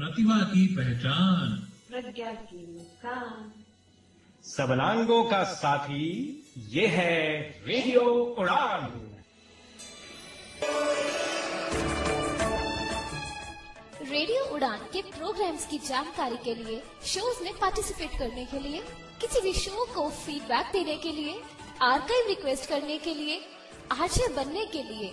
प्रतिभा की पहचान, प्रज्ञा की मुस्कान, सबलांगों का साथी, ये है रेडियो उड़ान। रेडियो उड़ान के प्रोग्राम्स की जानकारी के लिए, शोज में पार्टिसिपेट करने के लिए, किसी भी शो को फीडबैक देने के लिए, आर्काइव रिक्वेस्ट करने के लिए, आरजे बनने के लिए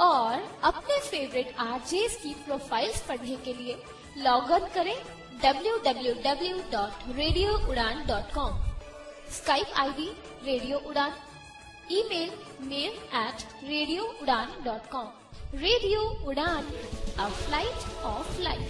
और अपने फेवरेट आरजेस की प्रोफाइल्स पढ़ने के लिए लॉग ऑन करें www.radioudan.com। स्काइप आईडी रेडियो उड़ान, ईमेल mail@radioudan.com। रेडियो उड़ान, a flight of life.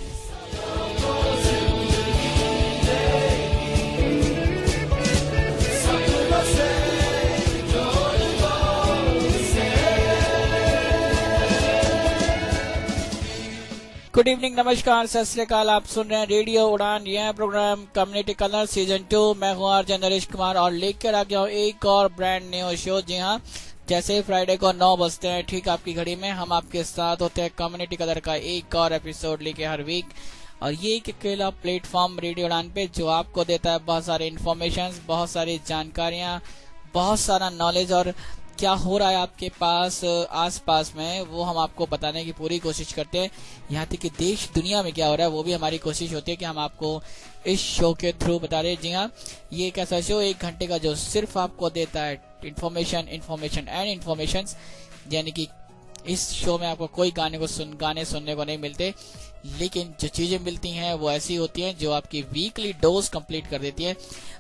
Good evening, नमस्कार, सत श्री अकाल। आप सुन रहे हैं रेडियो उड़ान। यह प्रोग्राम कम्युनिटी कलर सीजन 2। मैं हूँ आरजे नरेश कुमार और लेकर आ गया हूँ एक और ब्रांड न्यू शो। जी हाँ, जैसे ही फ्राइडे को 9 बजते हैं ठीक आपकी घड़ी में हम आपके साथ होते हैं कम्युनिटी कलर का एक और एपिसोड लेके हर वीक। और ये एक अकेला प्लेटफॉर्म रेडियो उड़ान पे जो आपको देता है बहुत सारे इन्फॉर्मेशन, बहुत सारी जानकारियाँ, बहुत सारा नॉलेज और क्या हो रहा है आपके पास आसपास में वो हम आपको बताने की पूरी कोशिश करते हैं। यहाँ तक कि देश दुनिया में क्या हो रहा है वो भी हमारी कोशिश होती है कि हम आपको इस शो के थ्रू बता रहे हैं। जी हाँ, ये एक ऐसा शो 1 घंटे का जो सिर्फ आपको देता है इन्फॉर्मेशन एंड इन्फॉर्मेशन। यानी कि इस शो में आपको कोई गाने सुनने को नहीं मिलते, लेकिन जो चीजें मिलती हैं वो ऐसी होती हैं जो आपकी वीकली डोज कंप्लीट कर देती है।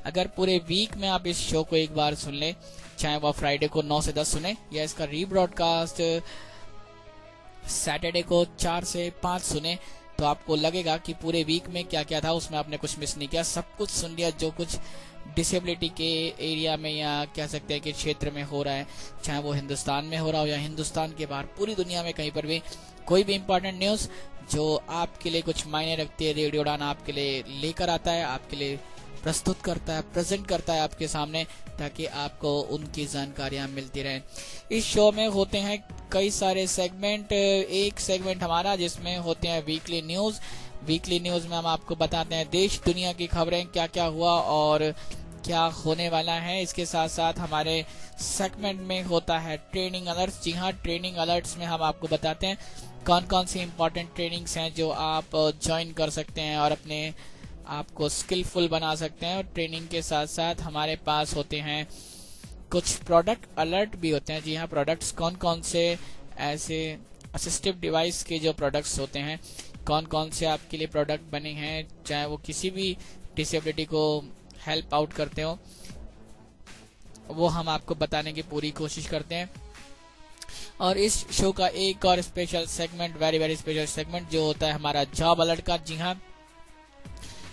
अगर पूरे वीक में आप इस शो को एक बार सुन लें, चाहे वो फ्राइडे को 9 से 10 सुने या इसका रीब्रॉडकास्ट सैटरडे को 4 से 5 सुने, तो आपको लगेगा कि पूरे वीक में क्या क्या था उसमें आपने कुछ मिस नहीं किया, सब कुछ सुन लिया जो कुछ डिसेबिलिटी के एरिया में या कह सकते हैं कि क्षेत्र में हो रहा है, चाहे वो हिंदुस्तान में हो रहा हो या हिंदुस्तान के बाहर, पूरी दुनिया में कहीं पर भी कोई भी इम्पोर्टेंट न्यूज जो आपके लिए कुछ मायने रखती है, रेडियो उड़ान आपके लिए लेकर आता है, आपके लिए प्रस्तुत करता है, प्रेजेंट करता है आपके सामने, ताकि आपको उनकी जानकारियां मिलती रहें। इस शो में होते हैं कई सारे सेगमेंट। एक सेगमेंट हमारा जिसमें होते हैं वीकली न्यूज। वीकली न्यूज में हम आपको बताते हैं देश दुनिया की खबरें, क्या क्या हुआ और क्या होने वाला है। इसके साथ साथ हमारे सेगमेंट में होता है ट्रेनिंग अलर्ट्स। जी हाँ, ट्रेनिंग अलर्ट्स में हम आपको बताते हैं कौन कौन सी इंपॉर्टेंट ट्रेनिंग्स हैं जो आप ज्वाइन कर सकते हैं और अपने आपको स्किलफुल बना सकते हैं। और ट्रेनिंग के साथ साथ हमारे पास होते हैं कुछ प्रोडक्ट अलर्ट भी होते हैं। जी हाँ, प्रोडक्ट्स कौन कौन से ऐसे असिस्टिव डिवाइस के जो प्रोडक्ट्स होते हैं, कौन कौन से आपके लिए प्रोडक्ट बने हैं, चाहे वो किसी भी डिसेबिलिटी को हेल्प आउट करते हो, वो हम आपको बताने की पूरी कोशिश करते हैं। और इस शो का एक और special segment, very special segment जो होता है हमारा जॉब अलर्ट का। जी हाँ,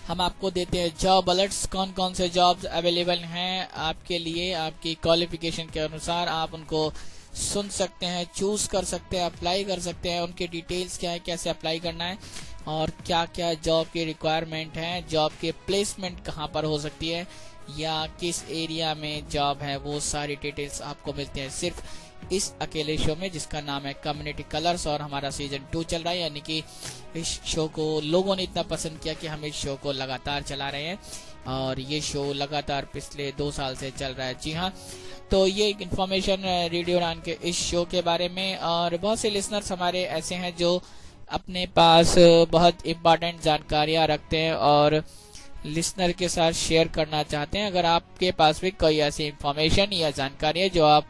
हम आपको देते हैं जॉब अलर्ट्स, कौन कौन से जॉब्स अवेलेबल हैं आपके लिए, आपकी क्वालिफिकेशन के अनुसार आप उनको सुन सकते हैं, चूज कर सकते हैं, अप्लाई कर सकते हैं, उनके डिटेल्स क्या है, कैसे अप्लाई करना है और क्या क्या जॉब की रिक्वायरमेंट है, जॉब के प्लेसमेंट कहाँ पर हो सकती है या किस एरिया में जॉब है, वो सारी डिटेल्स आपको मिलते हैं सिर्फ इस अकेले शो में जिसका नाम है कम्युनिटी कलर्स। और हमारा सीजन 2 चल रहा है, यानी कि इस शो को लोगों ने इतना पसंद किया कि हम इस शो को लगातार चला रहे हैं और ये शो लगातार पिछले 2 साल से चल रहा है। जी हाँ, तो ये एक इन्फॉर्मेशन रेडियो उड़ान के इस शो के बारे में। और बहुत से लिसनर्स हमारे ऐसे हैं जो अपने पास बहुत इम्पोर्टेंट जानकारियां रखते हैं और लिसनर के साथ शेयर करना चाहते हैं। अगर आपके पास भी कोई ऐसी इन्फॉर्मेशन या जानकारी है जो आप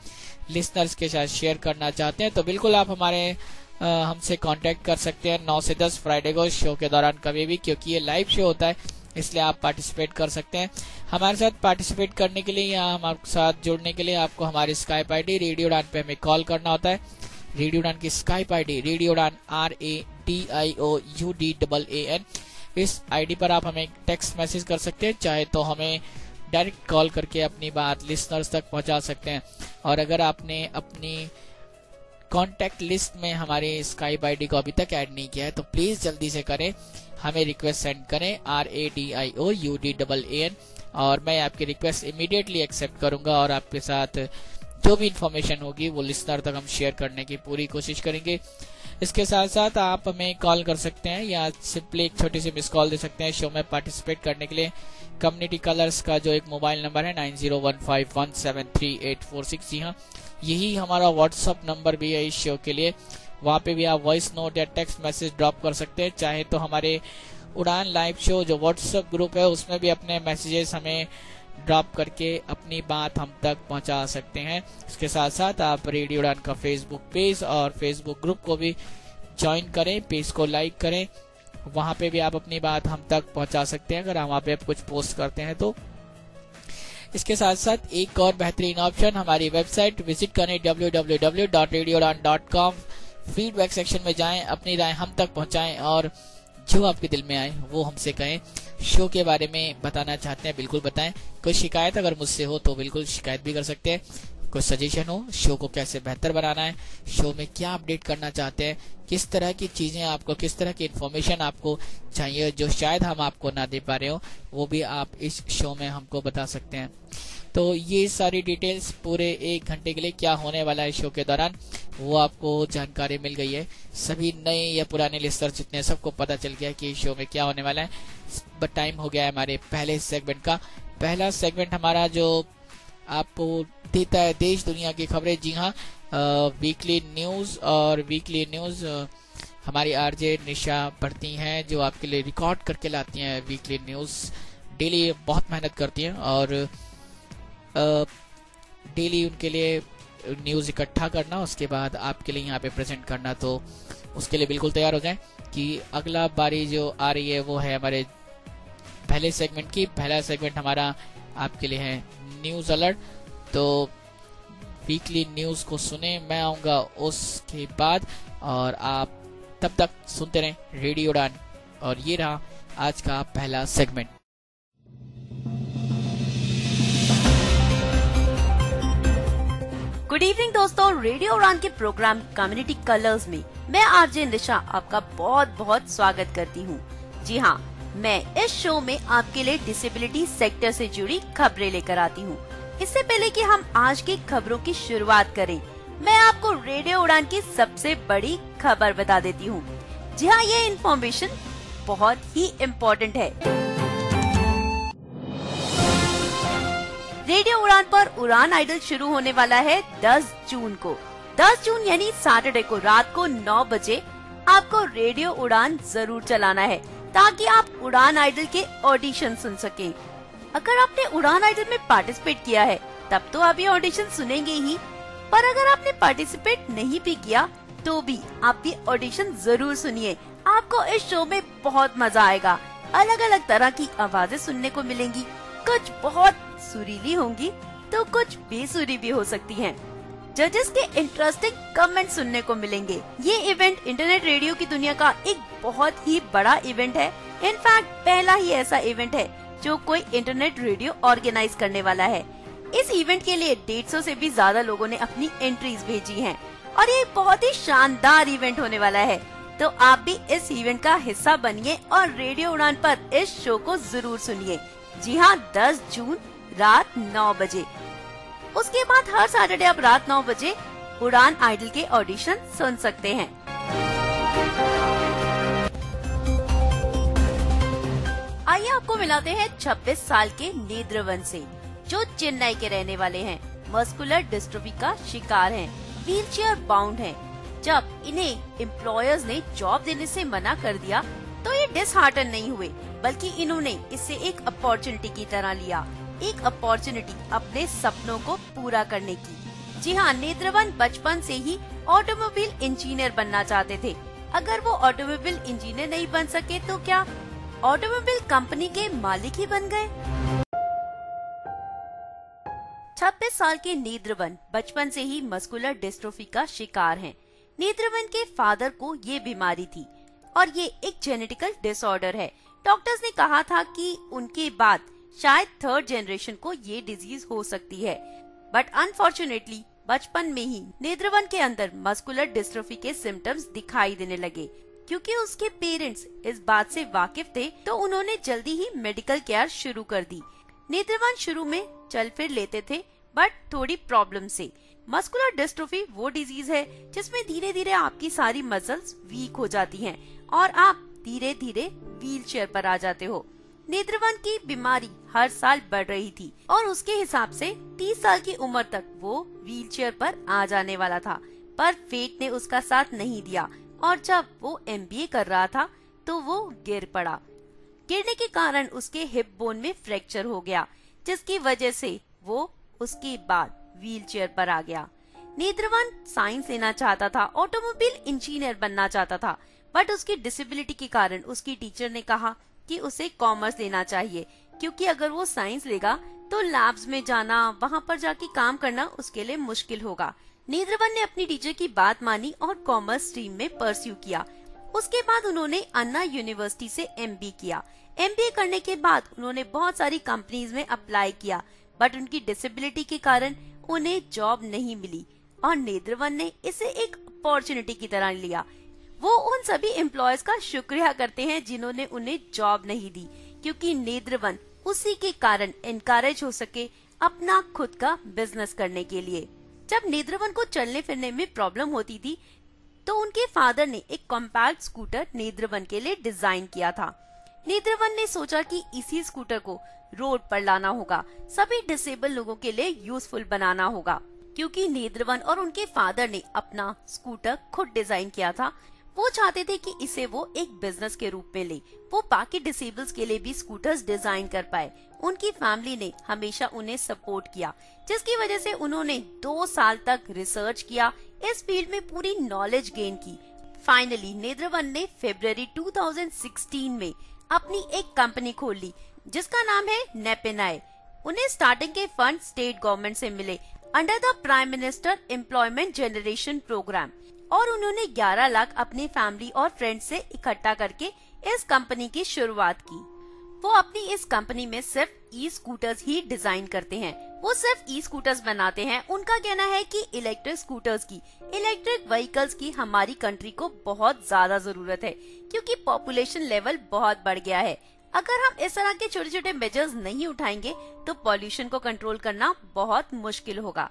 लिसनर्स के साथ शेयर करना चाहते हैं, तो बिल्कुल आप हमसे कांटेक्ट कर सकते हैं 9 से 10 फ्राइडे को शो के दौरान कभी भी, क्योंकि ये लाइव शो होता है इसलिए आप पार्टिसिपेट कर सकते हैं। हमारे साथ पार्टिसिपेट करने के लिए या हमारे साथ जुड़ने के लिए आपको हमारी स्काइप आईडी रेडियो उड़ान पे हमें कॉल करना होता है। रेडियो उड़ान की स्काइप आईडी रेडियो उड़ान RADIOUDAAN, इस आईडी पर आप हमें टेक्स्ट मैसेज कर सकते हैं, चाहे तो हमें डायरेक्ट कॉल करके अपनी बात लिसनर्स तक पहुंचा सकते हैं। और अगर आपने अपनी कॉन्टेक्ट लिस्ट में हमारे स्काइप आईडी को अभी तक ऐड नहीं किया है तो प्लीज जल्दी से करें, हमें रिक्वेस्ट सेंड करें RADIOUDAAN और मैं आपकी रिक्वेस्ट इमीडिएटली एक्सेप्ट करूंगा और आपके साथ जो भी इन्फॉर्मेशन होगी वो लिसनर तक हम शेयर करने की पूरी कोशिश करेंगे। इसके साथ साथ आप हमें कॉल कर सकते हैं या सिंपली एक छोटी सी मिस कॉल दे सकते हैं शो में पार्टिसिपेट करने के लिए। कम्युनिटी कलर्स का जो एक मोबाइल नंबर है 9015173846, जी हाँ यही हमारा व्हाट्सअप नंबर भी है इस शो के लिए। वहाँ पे भी आप वॉइस नोट या टेक्स्ट मैसेज ड्रॉप कर सकते हैं। चाहे तो हमारे उड़ान लाइव शो जो व्हाट्सएप ग्रुप है उसमें भी अपने मैसेजेस हमें ड्रॉप करके अपनी बात हम तक पहुंचा सकते हैं। इसके साथ साथ आप रेडियो उड़ान का फेसबुक पेज और फेसबुक ग्रुप को भी ज्वाइन करें, पेज को लाइक करें, वहां पे भी आप अपनी बात हम तक पहुंचा सकते हैं अगर हम वहां पे आप कुछ पोस्ट करते हैं तो। इसके साथ साथ एक और बेहतरीन ऑप्शन, हमारी वेबसाइट विजिट करें www.radioudan.com। फीडबैक सेक्शन में जाएं, अपनी राय हम तक पहुंचाएं और जो आपके दिल में आए वो हमसे कहें। शो के बारे में बताना चाहते हैं बिल्कुल बताएं। कोई शिकायत अगर मुझसे हो तो बिल्कुल शिकायत भी कर सकते हैं। कोई सजेशन हो शो को कैसे बेहतर बनाना है, शो में क्या अपडेट करना चाहते हैं, किस तरह की चीजें आपको, किस तरह की इन्फॉर्मेशन आपको चाहिए जो शायद हम आपको ना दे पा रहे हो, वो भी आप इस शो में हमको बता सकते हैं। तो ये सारी डिटेल्स पूरे 1 घंटे के लिए क्या होने वाला है शो के दौरान वो आपको जानकारी मिल गई है। सभी नए या पुराने लिस्टर जितने सबको पता चल गया कि शो में क्या होने वाला है। बट टाइम हो गया है हमारे पहले सेगमेंट का। पहला सेगमेंट हमारा जो आपको देता है देश दुनिया की खबरें। जी हाँ, वीकली न्यूज और वीकली न्यूज हमारी आरजे निशा पढ़ती हैं जो आपके लिए रिकॉर्ड करके लाती हैं वीकली न्यूज। डेली बहुत मेहनत करती हैं और डेली उनके लिए न्यूज इकट्ठा करना, उसके बाद आपके लिए यहाँ पे प्रेजेंट करना। तो उसके लिए बिल्कुल तैयार हो जाएं कि अगला बारी जो आ रही है वो है हमारे पहले सेगमेंट की। पहला सेगमेंट हमारा आपके लिए है न्यूज अलर्ट। तो वीकली न्यूज को सुने, मैं आऊंगा उसके बाद और आप तब तक सुनते रहें रेडियो उड़ान। और ये रहा आज का पहला सेगमेंट। गुड इवनिंग दोस्तों, रेडियो उड़ान के प्रोग्राम कम्युनिटी कलर्स में मैं आरजे निशा आपका बहुत बहुत स्वागत करती हूँ। जी हाँ, मैं इस शो में आपके लिए डिसेबिलिटी सेक्टर से जुड़ी खबरें लेकर आती हूँ। इससे पहले कि हम आज की खबरों की शुरुआत करें, मैं आपको रेडियो उड़ान की सबसे बड़ी खबर बता देती हूँ। जी हाँ, ये इन्फॉर्मेशन बहुत ही इम्पोर्टेंट है। रेडियो उड़ान पर उड़ान आइडल शुरू होने वाला है 10 जून को। 10 जून यानी सैटरडे को रात को 9 बजे आपको रेडियो उड़ान जरूर चलाना है ताकि आप उड़ान आइडल के ऑडिशन सुन सकें। अगर आपने उड़ान आइडल में पार्टिसिपेट किया है तब तो आप ये ऑडिशन सुनेंगे ही, पर अगर आपने पार्टिसिपेट नहीं भी किया तो भी आप ये ऑडिशन जरूर सुनिए। आपको इस शो में बहुत मजा आएगा। अलग अलग तरह की आवाजें सुनने को मिलेंगी, कुछ बहुत सुरीली होंगी तो कुछ बेसुरी भी हो सकती हैं। जजेस के इंटरेस्टिंग कमेंट सुनने को मिलेंगे। ये इवेंट इंटरनेट रेडियो की दुनिया का एक बहुत ही बड़ा इवेंट है। इनफैक्ट पहला ही ऐसा इवेंट है जो कोई इंटरनेट रेडियो ऑर्गेनाइज करने वाला है। इस इवेंट के लिए 150 से भी ज्यादा लोगों ने अपनी एंट्रीज भेजी हैं और ये बहुत ही शानदार इवेंट होने वाला है। तो आप भी इस इवेंट का हिस्सा बनिए और रेडियो उड़ान पर इस शो को जरूर सुनिए। जी हाँ, 10 जून रात 9 बजे। उसके बाद हर सैटरडे आप रात 9 बजे उड़ान आइडल के ऑडिशन सुन सकते हैं। आइए आपको मिलाते हैं 26 साल के नेद्रवन से, जो चेन्नई के रहने वाले हैं। मस्कुलर डिस्ट्रोफी का शिकार हैं, व्हीलचेयर बाउंड हैं। जब इन्हें एम्प्लॉयर्स ने जॉब देने से मना कर दिया तो ये डिसहार्टन नहीं हुए, बल्कि इन्होंने इसे एक अपॉर्चुनिटी की तरह लिया, एक अपॉर्चुनिटी अपने सपनों को पूरा करने की। जी हाँ, नेत्रवन बचपन से ही ऑटोमोबाइल इंजीनियर बनना चाहते थे। अगर वो ऑटोमोबाइल इंजीनियर नहीं बन सके तो क्या ऑटोमोबाइल कंपनी के मालिक ही बन गए। 26 साल के नेत्रवन बचपन से ही मस्कुलर डिस्ट्रोफी का शिकार हैं। नेत्रवन के फादर को ये बीमारी थी और ये एक जेनेटिकल डिसऑर्डर है। डॉक्टर्स ने कहा था कि उनके बाद शायद 3rd जनरेशन को ये डिजीज हो सकती है, बट अनफॉर्चुनेटली बचपन में ही नेत्रवन के अंदर मस्कुलर डिस्ट्रोफी के सिम्टम्स दिखाई देने लगे। क्योंकि उसके पेरेंट्स इस बात से वाकिफ थे तो उन्होंने जल्दी ही मेडिकल केयर शुरू कर दी। नेत्रवन शुरू में चल फिर लेते थे, बट थोड़ी प्रॉब्लम से मस्कुलर डिस्ट्रोफी वो डिजीज है जिसमें धीरे धीरे आपकी सारी मसल्स वीक हो जाती हैं और आप धीरे धीरे व्हील चेयर पर आ जाते हो। नेत्रवन की बीमारी हर साल बढ़ रही थी और उसके हिसाब से 30 साल की उम्र तक वो व्हील चेयर पर आ जाने वाला था, पर फेट ने उसका साथ नहीं दिया और जब वो MBA कर रहा था तो वो गिर पड़ा। गिरने के कारण उसके हिप बोन में फ्रैक्चर हो गया, जिसकी वजह से वो उसके बाद व्हील चेयर पर आ गया। नेत्रवन साइंस लेना चाहता था, ऑटोमोबाइल इंजीनियर बनना चाहता था, बट उसकी डिसेबिलिटी के कारण उसकी टीचर ने कहा कि उसे कॉमर्स लेना चाहिए, क्योंकि अगर वो साइंस लेगा तो लैब्स में जाना, वहाँ पर जाके काम करना उसके लिए मुश्किल होगा। नेत्रवन ने अपनी टीचर की बात मानी और कॉमर्स स्ट्रीम में परस्यू किया। उसके बाद उन्होंने अन्ना यूनिवर्सिटी से MBA किया। MBA करने के बाद उन्होंने बहुत सारी कंपनीज में अप्लाई किया, बट उनकी डिसेबिलिटी के कारण उन्हें जॉब नहीं मिली और नेत्रवन ने इसे एक अपॉर्चुनिटी की तरह लिया। वो उन सभी एम्प्लॉयज का शुक्रिया करते हैं जिन्होंने उन्हें जॉब नहीं दी, क्योंकि नेत्रवन उसी के कारण एनकरेज हो सके अपना खुद का बिजनेस करने के लिए। जब नेत्रवन को चलने फिरने में प्रॉब्लम होती थी तो उनके फादर ने एक कॉम्पैक्ट स्कूटर नेत्रवन के लिए डिजाइन किया था। नेत्रवन ने सोचा कि इसी स्कूटर को रोड पर लाना होगा, सभी डिसेबल लोगों के लिए यूजफुल बनाना होगा। क्योंकि नेत्रवन और उनके फादर ने अपना स्कूटर खुद डिजाइन किया था, वो चाहते थे कि इसे वो एक बिजनेस के रूप में ले, वो बाकी डिसेबल्स के लिए भी स्कूटर्स डिजाइन कर पाए। उनकी फैमिली ने हमेशा उन्हें सपोर्ट किया, जिसकी वजह से उन्होंने 2 साल तक रिसर्च किया, इस फील्ड में पूरी नॉलेज गेन की। फाइनली नेत्रवन ने फरवरी 2016 में अपनी एक कंपनी खोल ली जिसका नाम है नेपेनाय। उन्हें स्टार्टिंग के फंड स्टेट गवर्नमेंट से मिले under the prime minister employment generation programme और उन्होंने 11 लाख अपनी फैमिली और फ्रेंड्स से इकट्ठा करके इस कंपनी की शुरुआत की। वो अपनी इस कंपनी में सिर्फ ई स्कूटर्स ही डिजाइन करते हैं, वो सिर्फ ई स्कूटर्स बनाते हैं। उनका कहना है कि इलेक्ट्रिक स्कूटर्स की, इलेक्ट्रिक व्हीकल्स की हमारी कंट्री को बहुत ज्यादा जरूरत है, क्योंकि पॉपुलेशन लेवल बहुत बढ़ गया है। अगर हम इस तरह के छोटे छोटे मेजर्स नहीं उठाएंगे तो पॉल्यूशन को कंट्रोल करना बहुत मुश्किल होगा।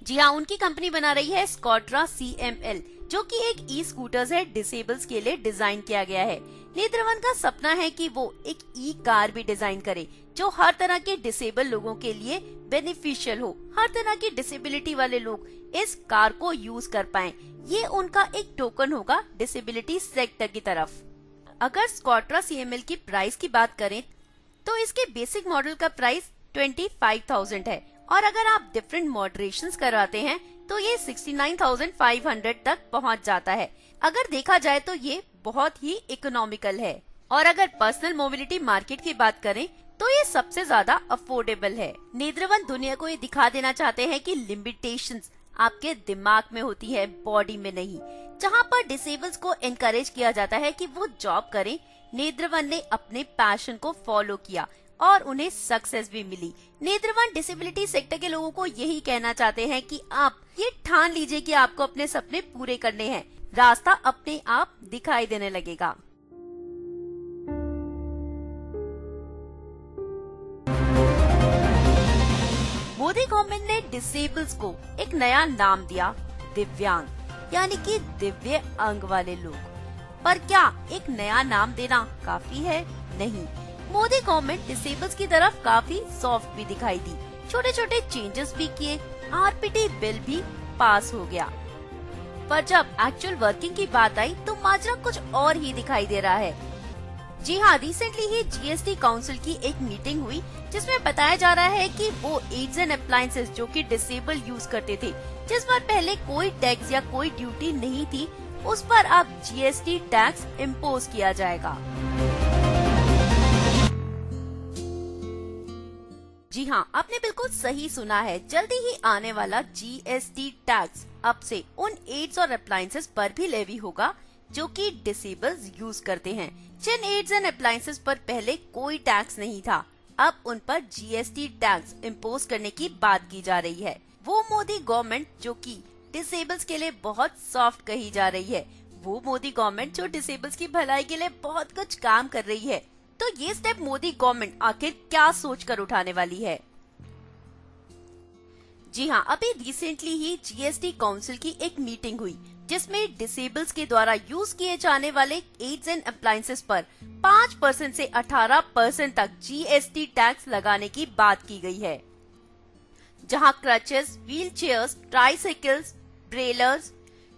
जी हाँ, उनकी कंपनी बना रही है स्कॉट्रा CML, जो कि एक ई स्कूटर्स है, डिसेबल्स के लिए डिजाइन किया गया है। नेत्रवन का सपना है कि वो एक ई कार भी डिजाइन करे जो हर तरह के डिसेबल लोगों के लिए बेनिफिशियल हो, हर तरह की डिसेबिलिटी वाले लोग इस कार को यूज कर पाएं। ये उनका एक टोकन होगा डिसेबिलिटी सेक्टर की तरफ। अगर स्कॉट्रा CML की प्राइस की बात करें तो इसके बेसिक मॉडल का प्राइस 25,000 है और अगर आप डिफरेंट मॉडरेशंस करवाते हैं तो ये 69,500 तक पहुंच जाता है। अगर देखा जाए तो ये बहुत ही इकोनॉमिकल है और अगर पर्सनल मोबिलिटी मार्केट की बात करें तो ये सबसे ज्यादा अफोर्डेबल है। नेत्रवन दुनिया को ये दिखा देना चाहते हैं कि लिमिटेशंस आपके दिमाग में होती है, बॉडी में नहीं। जहाँ पर डिसेबल्स को एनकरेज किया जाता है कि वो जॉब करें, नेत्रवन ने अपने पैशन को फॉलो किया और उन्हें सक्सेस भी मिली। नेत्रवन डिसेबिलिटी सेक्टर के लोगों को यही कहना चाहते हैं कि आप ये ठान लीजिए कि आपको अपने सपने पूरे करने हैं, रास्ता अपने आप दिखाई देने लगेगा। मोदी गवर्नमेंट ने डिसेबल्स को एक नया नाम दिया, दिव्यांग, यानी कि दिव्य अंग वाले लोग। पर क्या एक नया नाम देना काफी है? नहीं। मोदी गवर्नमेंट डिसेबल्स की तरफ काफी सॉफ्ट भी दिखाई दी, छोटे छोटे चेंजेस भी किए, RPT बिल भी पास हो गया। पर जब एक्चुअल वर्किंग की बात आई तो माजरा कुछ और ही दिखाई दे रहा है। जी हाँ, रिसेंटली ही GST काउंसिल की एक मीटिंग हुई जिसमें बताया जा रहा है कि वो एड्स एंड अप्लायंसेस जो कि डिसेबल यूज करते थे, जिस पर पहले कोई टैक्स या कोई ड्यूटी नहीं थी, उस पर अब GST टैक्स इम्पोज किया जाएगा। जी हाँ, आपने बिल्कुल सही सुना है, जल्दी ही आने वाला GST टैक्स अब से उन एड्स और अप्लायंसेस पर भी लेवी होगा जो कि डिसेबल्स यूज करते हैं। जिन एड्स एंड अप्लायंसेस पर पहले कोई टैक्स नहीं था, अब उन पर GST टैक्स इम्पोज करने की बात की जा रही है। वो मोदी गवर्नमेंट जो कि डिसेबल्स के लिए बहुत सॉफ्ट कही जा रही है, वो मोदी गवर्नमेंट जो डिसेबल्स की भलाई के लिए बहुत कुछ काम कर रही है। तो ये स्टेप मोदी गवर्नमेंट आखिर क्या सोचकर उठाने वाली है? जी हाँ, अभी रिसेंटली ही जीएसटी काउंसिल की एक मीटिंग हुई जिसमें डिसेबल्स के द्वारा यूज किए जाने वाले एड्स एंड अप्लायंसेस पर 5% से 18% तक जीएसटी टैक्स लगाने की बात की गई है, जहां crutches, wheel chairs, tricycles, braillers,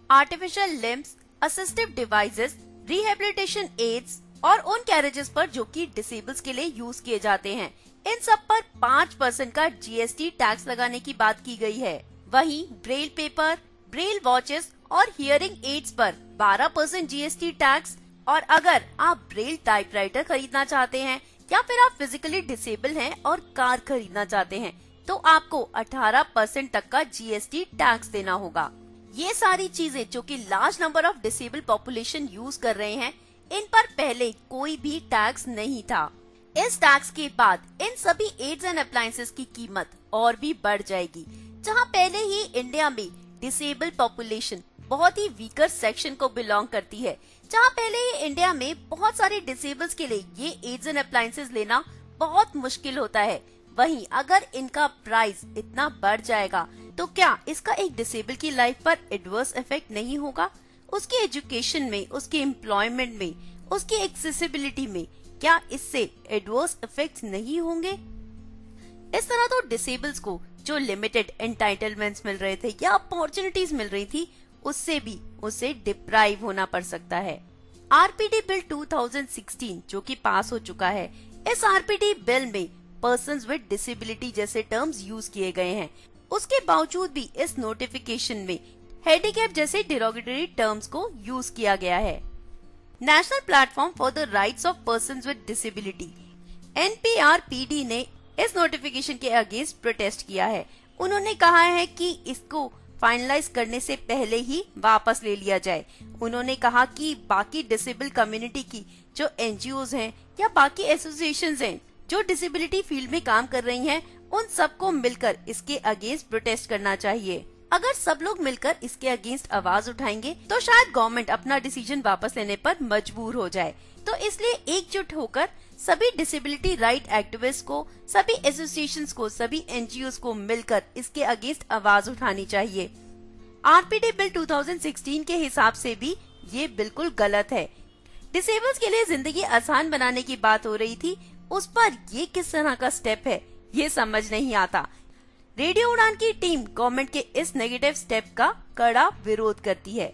artificial limbs, assistive devices, rehabilitation aids और उन कैरेजेस पर जो कि डिसेबल्स के लिए यूज किए जाते हैं, इन सब पर 5% का जीएसटी टैक्स लगाने की बात की गई है। वहीं ब्रेल पेपर, ब्रेल वॉचेस और हियरिंग एड्स पर 12% जीएसटी टैक्स, और अगर आप ब्रेल टाइपराइटर खरीदना चाहते हैं या फिर आप फिजिकली डिसेबल हैं और कार खरीदना चाहते हैं तो आपको 18% तक का जीएसटी टैक्स देना होगा। ये सारी चीजें जो कि large number of disable population use कर रहे हैं, इन पर पहले कोई भी टैक्स नहीं था। इस टैक्स के बाद इन सभी एड्स एंड अप्लायंसेस की कीमत और भी बढ़ जाएगी। जहां पहले ही इंडिया में डिसेबल पॉपुलेशन बहुत ही वीकर सेक्शन को बिलोंग करती है, जहां पहले ही इंडिया में बहुत सारे डिसेबल्स के लिए ये एड्स एंड अप्लायंसेस लेना बहुत मुश्किल होता है, वहीं अगर इनका प्राइस इतना बढ़ जाएगा तो क्या इसका एक डिसेबल की लाइफ पर एडवर्स इफेक्ट नहीं होगा? उसके एजुकेशन में, उसके एम्प्लॉयमेंट में, उसकी एक्सेसिबिलिटी में क्या इससे एडवर्स इफेक्ट्स नहीं होंगे? इस तरह तो डिसेबल्स को जो लिमिटेड एंटाइटलमेंट्स मिल रहे थे या अपॉर्चुनिटीज मिल रही थी, उससे भी उसे डिप्राइव होना पड़ सकता है। आरपीडी बिल 2016 जो कि पास हो चुका है, इस आरपीडी बिल में पर्सन्स विद डिसेबिलिटी जैसे टर्म्स यूज किए गए हैं। उसके बावजूद भी इस नोटिफिकेशन में हैंडीकैप जैसे डिरोगेटरी टर्म्स को यूज किया गया है। National platform for the rights of persons with disability NPRPD ने इस नोटिफिकेशन के अगेंस्ट प्रोटेस्ट किया है। उन्होंने कहा है कि इसको फाइनलाइज करने से पहले ही वापस ले लिया जाए। उन्होंने कहा कि बाकी डिसेबल कम्युनिटी की जो NGOs हैं या बाकी एसोसिएशंस हैं जो डिसेबिलिटी फील्ड में काम कर रही हैं, उन सबको मिलकर इसके अगेंस्ट प्रोटेस्ट करना चाहिए। अगर सब लोग मिलकर इसके अगेंस्ट आवाज उठाएंगे तो शायद गवर्नमेंट अपना डिसीजन वापस लेने पर मजबूर हो जाए। तो इसलिए एकजुट होकर सभी डिसेबिलिटी राइट एक्टिविस्ट को, सभी एसोसिएशंस को, सभी NGOs को मिलकर इसके अगेंस्ट आवाज उठानी चाहिए। आरपीडी बिल 2016 के हिसाब से भी ये बिल्कुल गलत है। डिसेबल्स के लिए जिंदगी आसान बनाने की बात हो रही थी, उस पर ये किस तरह का स्टेप है ये समझ नहीं आता। रेडियो उड़ान की टीम गवर्नमेंट के इस नेगेटिव स्टेप का कड़ा विरोध करती है।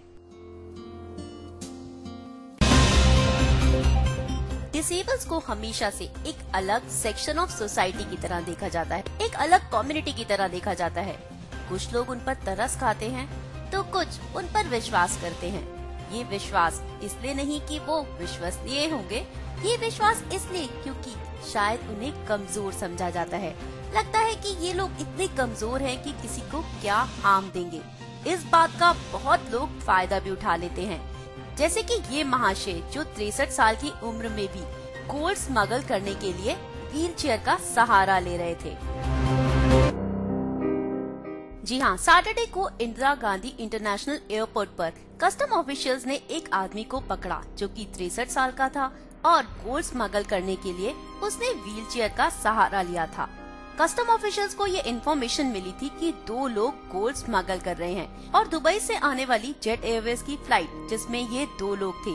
डिसेबल्स को हमेशा से एक अलग सेक्शन ऑफ सोसाइटी की तरह देखा जाता है, एक अलग कम्युनिटी की तरह देखा जाता है। कुछ लोग उन पर तरस खाते हैं तो कुछ उन पर विश्वास करते हैं। ये विश्वास इसलिए नहीं कि वो विश्वसनीय होंगे, ये विश्वास इसलिए क्योंकि शायद उन्हें कमजोर समझा जाता है। लगता है कि ये लोग इतने कमजोर हैं कि किसी को क्या हार्म देंगे। इस बात का बहुत लोग फायदा भी उठा लेते हैं, जैसे कि ये महाशय जो 63 साल की उम्र में भी गोल्ड स्मगल करने के लिए व्हील चेयर का सहारा ले रहे थे। जी हाँ, सैटरडे को इंदिरा गांधी इंटरनेशनल एयरपोर्ट पर कस्टम ऑफिशियल्स ने एक आदमी को पकड़ा जो कि 63 साल का था और गोल्ड स्मगल करने के लिए उसने व्हील चेयर का सहारा लिया था। कस्टम ऑफिशियल्स को ये इन्फॉर्मेशन मिली थी कि 2 लोग गोल्ड स्मगल कर रहे हैं और दुबई से आने वाली जेट एयरवेज की फ्लाइट जिसमें ये 2 लोग थे,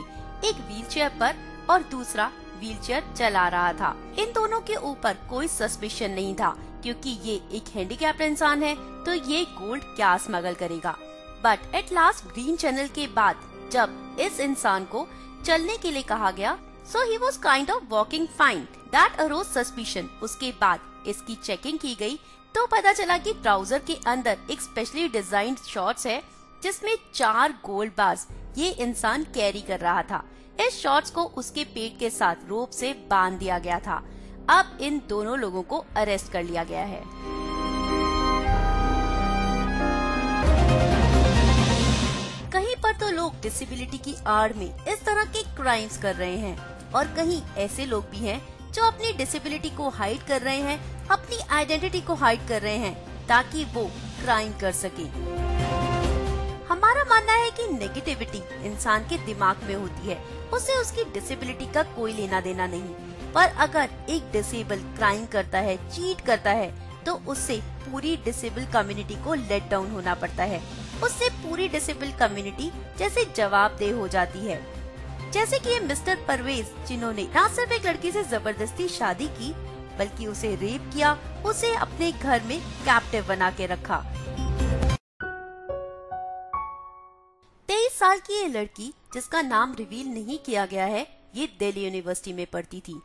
एक व्हील चेयर पर और दूसरा व्हील चेयर चला रहा था। इन दोनों के ऊपर कोई सस्पिशन नहीं था क्योंकि ये एक हैंडीकैप्ड इंसान है तो ये गोल्ड क्या स्मगल करेगा। But at last green channel के बाद जब इस इंसान को चलने के लिए कहा गया, so he was kind of walking fine. That arose suspicion. उसके बाद इसकी चेकिंग की गई तो पता चला कि ट्राउजर के अंदर एक स्पेशली डिजाइन्ड शॉर्ट्स है जिसमें 4 गोल्ड बार्स ये इंसान कैरी कर रहा था। इस शॉर्ट्स को उसके पेट के साथ रोप से बांध दिया गया था। अब इन दोनों लोगों को अरेस्ट कर लिया गया है। कहीं पर तो लोग डिसेबिलिटी की आड़ में इस तरह के क्राइम्स कर रहे हैं और कहीं ऐसे लोग भी हैं जो अपनी डिसेबिलिटी को हाइड कर रहे हैं, अपनी आइडेंटिटी को हाइड कर रहे हैं ताकि वो क्राइम कर सके। हमारा मानना है कि नेगेटिविटी इंसान के दिमाग में होती है, उससे उसकी डिसेबिलिटी का कोई लेना देना नहीं। पर अगर एक डिसेबल क्राइम करता है, चीट करता है तो उससे पूरी डिसेबल कम्युनिटी को लेट डाउन होना पड़ता है। उससे पूरी डिसेबल कम्युनिटी जैसे जवाबदेह हो जाती है। जैसे कि ये मिस्टर परवेज, जिन्होंने न सिर्फ एक लड़की से जबरदस्ती शादी की बल्कि उसे रेप किया, उसे अपने घर में कैप्टिव बना के रखा। 23 साल की ये लड़की, जिसका नाम रिवील नहीं किया गया है, ये दिल्ली यूनिवर्सिटी में पढ़ती थी।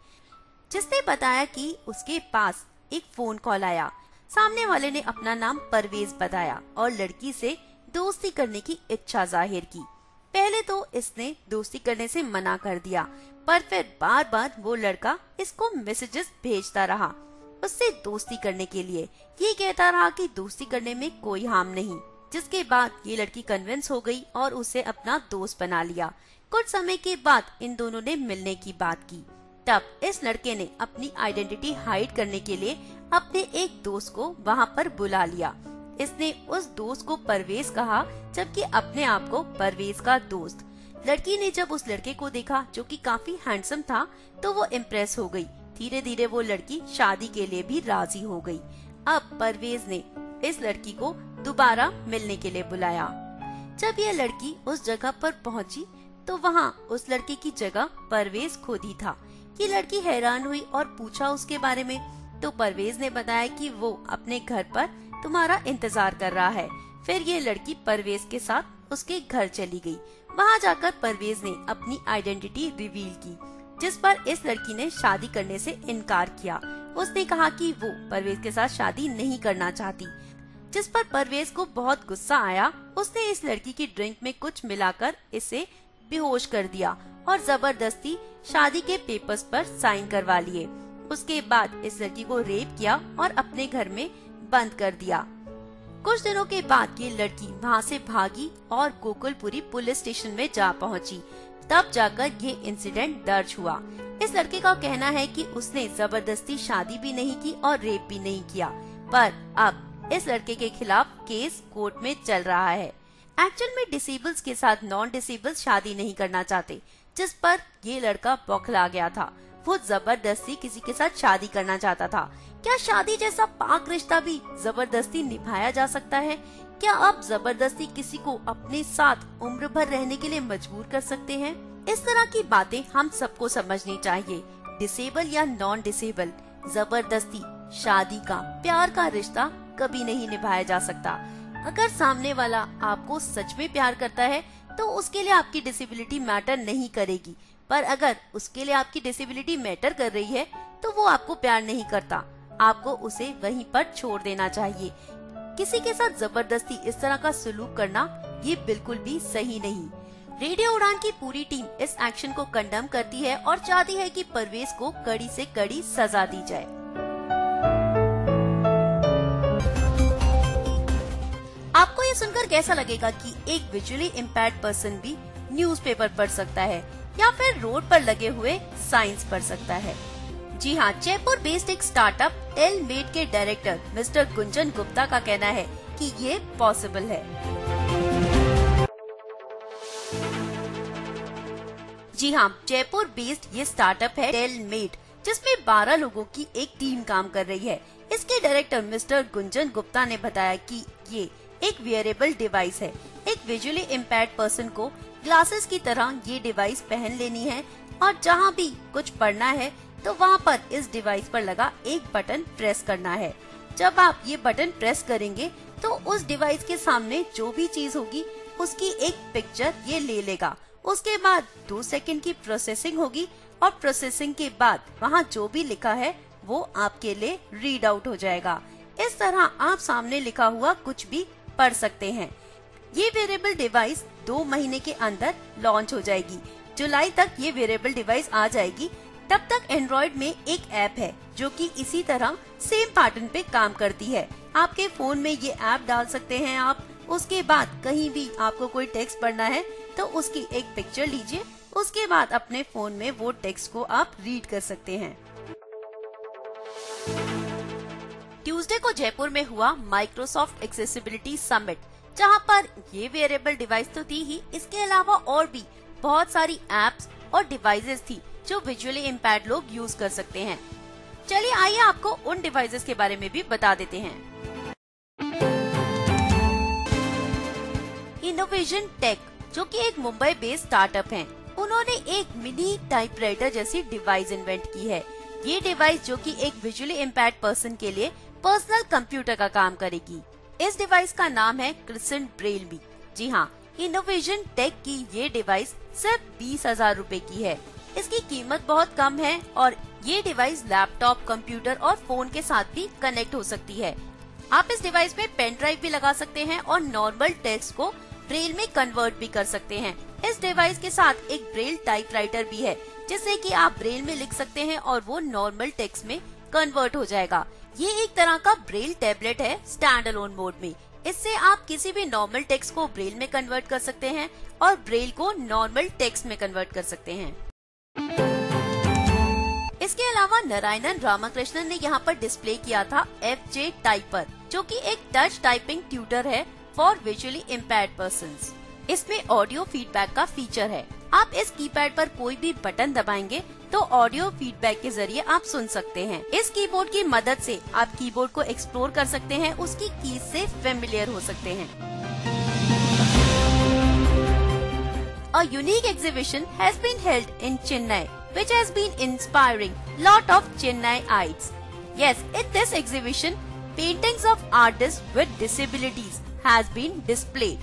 जिसने बताया कि उसके पास एक फोन कॉल आया। सामने वाले ने अपना नाम परवेज बताया और लड़की से दोस्ती करने की इच्छा जाहिर की। पहले तो इसने दोस्ती करने से मना कर दिया, पर फिर बार बार वो लड़का इसको मैसेजेस भेजता रहा उससे दोस्ती करने के लिए। ये कहता रहा कि दोस्ती करने में कोई हार्म नहीं। जिसके बाद ये लड़की कन्विंस हो गई और उसे अपना दोस्त बना लिया। कुछ समय के बाद इन दोनों ने मिलने की बात की। तब इस लड़के ने अपनी आइडेंटिटी हाइड करने के लिए अपने एक दोस्त को वहाँ पर बुला लिया। इसने उस दोस्त को परवेज कहा, जबकि अपने आप को परवेज का दोस्त। लड़की ने जब उस लड़के को देखा जो कि काफी हैंडसम था, तो वो इम्प्रेस हो गई। धीरे धीरे वो लड़की शादी के लिए भी राजी हो गई। अब परवेज ने इस लड़की को दोबारा मिलने के लिए बुलाया। जब ये लड़की उस जगह पर पहुंची, तो वहाँ उस लड़के की जगह परवेज खुद ही था। ये लड़की हैरान हुई और पूछा उसके बारे में, तो परवेज ने बताया कि वो अपने घर पर तुम्हारा इंतजार कर रहा है। फिर ये लड़की परवेज के साथ उसके घर चली गई। वहाँ जाकर परवेज ने अपनी आइडेंटिटी रिवील की, जिस पर इस लड़की ने शादी करने से इनकार किया। उसने कहा कि वो परवेज के साथ शादी नहीं करना चाहती, जिस पर परवेज को बहुत गुस्सा आया। उसने इस लड़की की ड्रिंक में कुछ मिलाकर इसे बेहोश कर दिया और जबरदस्ती शादी के पेपर्स पर साइन करवा लिए। उसके बाद इस लड़की को रेप किया और अपने घर में बंद कर दिया। कुछ दिनों के बाद ये लड़की वहाँ से भागी और गोकुलपुरी पुलिस स्टेशन में जा पहुँची। तब जाकर ये इंसिडेंट दर्ज हुआ। इस लड़के का कहना है कि उसने जबरदस्ती शादी भी नहीं की और रेप भी नहीं किया, पर अब इस लड़के के खिलाफ केस कोर्ट में चल रहा है। एक्चुअल में डिसेबल्स के साथ नॉन डिसेबल्स शादी नहीं करना चाहते, जिस पर ये लड़का बौखला गया था। वो जबरदस्ती किसी के साथ शादी करना चाहता था। क्या शादी जैसा पाक रिश्ता भी जबरदस्ती निभाया जा सकता है? क्या आप जबरदस्ती किसी को अपने साथ उम्र भर रहने के लिए मजबूर कर सकते हैं? इस तरह की बातें हम सबको समझनी चाहिए। डिसेबल या नॉन डिसेबल, जबरदस्ती शादी का, प्यार का रिश्ता कभी नहीं निभाया जा सकता। अगर सामने वाला आपको सच में प्यार करता है तो उसके लिए आपकी डिसेबिलिटी मैटर नहीं करेगी, पर अगर उसके लिए आपकी डिसेबिलिटी मैटर कर रही है तो वो आपको प्यार नहीं करता। आपको उसे वहीं पर छोड़ देना चाहिए। किसी के साथ जबरदस्ती इस तरह का सलूक करना ये बिल्कुल भी सही नहीं। रेडियो उड़ान की पूरी टीम इस एक्शन को कंडेम करती है और चाहती है कि परवेज को कड़ी से कड़ी सजा दी जाए। आपको ये सुनकर कैसा लगेगा कि एक विजुअली इम्पेयर्ड पर्सन भी न्यूज़पेपर पढ़ सकता है या फिर रोड पर लगे हुए साइंस पढ़ सकता है? जी हाँ, जयपुर बेस्ड एक स्टार्टअप एलमेड के डायरेक्टर मिस्टर गुंजन गुप्ता का कहना है कि ये पॉसिबल है। जी हाँ, जयपुर बेस्ड ये स्टार्टअप है एलमेड, जिसमें 12 लोगों की एक टीम काम कर रही है। इसके डायरेक्टर मिस्टर गुंजन गुप्ता ने बताया कि ये एक वियरेबल डिवाइस है। एक विजुअली इम्पेयर्ड पर्सन को ग्लासेस की तरह ये डिवाइस पहन लेनी है और जहाँ भी कुछ पढ़ना है तो वहाँ पर इस डिवाइस पर लगा एक बटन प्रेस करना है। जब आप ये बटन प्रेस करेंगे तो उस डिवाइस के सामने जो भी चीज होगी उसकी एक पिक्चर ये ले लेगा। उसके बाद 2 सेकंड की प्रोसेसिंग होगी और प्रोसेसिंग के बाद वहाँ जो भी लिखा है वो आपके लिए रीड आउट हो जाएगा। इस तरह आप सामने लिखा हुआ कुछ भी पढ़ सकते हैं। ये वेरिएबल डिवाइस 2 महीने के अंदर लॉन्च हो जाएगी। जुलाई तक ये वेरिएबल डिवाइस आ जाएगी। तब तक एंड्रॉइड में एक ऐप है जो कि इसी तरह सेम पैटर्न पे काम करती है। आपके फोन में ये ऐप डाल सकते हैं आप। उसके बाद कहीं भी आपको कोई टेक्स्ट पढ़ना है तो उसकी एक पिक्चर लीजिए। उसके बाद अपने फोन में वो टेक्स्ट को आप रीड कर सकते हैं। ट्यूसडे को जयपुर में हुआ माइक्रोसॉफ्ट एक्सेसिबिलिटी समिट, जहां पर ये वेरिएबल डिवाइस तो थी ही, इसके अलावा और भी बहुत सारी एप्स और डिवाइसेस थी जो विजुअली इम्पेयर्ड लोग यूज कर सकते हैं। चलिए आइए आपको उन डिवाइसेस के बारे में भी बता देते हैं। इनोवेशन टेक, जो कि एक मुंबई बेस्ड स्टार्टअप है, उन्होंने एक मिनी टाइपराइटर जैसी डिवाइस इन्वेंट की है। ये डिवाइस जो कि एक विजुअली इम्पेयर्ड पर्सन के लिए पर्सनल कंप्यूटर का काम करेगी। इस डिवाइस का नाम है क्रिसेंट ब्रेलबी। जी हाँ, इनोवेशन टेक की ये डिवाइस सिर्फ 20,000 रूपए की है। इसकी कीमत बहुत कम है और ये डिवाइस लैपटॉप, कंप्यूटर और फोन के साथ भी कनेक्ट हो सकती है। आप इस डिवाइस में पेन ड्राइव भी लगा सकते हैं और नॉर्मल टेक्स्ट को ब्रेल में कन्वर्ट भी कर सकते हैं। इस डिवाइस के साथ एक ब्रेल टाइपराइटर भी है, जिससे कि आप ब्रेल में लिख सकते हैं और वो नॉर्मल टेक्स्ट में कन्वर्ट हो जाएगा। ये एक तरह का ब्रेल टैबलेट है स्टैंड अलोन मोड में। इससे आप किसी भी नॉर्मल टेक्स्ट को ब्रेल में कन्वर्ट कर सकते हैं और ब्रेल को नॉर्मल टेक्स्ट में कन्वर्ट कर सकते हैं। इसके अलावा नारायणन रामकृष्णन ने यहाँ पर डिस्प्ले किया था FJ टाइपर, जो कि एक टच टाइपिंग ट्यूटर है फॉर विजुअली इम्पेयर्ड पर्सन्स। इसमें ऑडियो फीडबैक का फीचर है। आप इस कीपैड पर कोई भी बटन दबाएंगे तो ऑडियो फीडबैक के जरिए आप सुन सकते हैं। इस कीबोर्ड की मदद से आप कीबोर्ड को एक्सप्लोर कर सकते हैं, उसकी कीज से फेमिलियर हो सकते हैं। A unique exhibition has been held in Chennai, which has been inspiring lot of Chennaiites. Yes, in this exhibition, paintings of artists with disabilities has been displayed.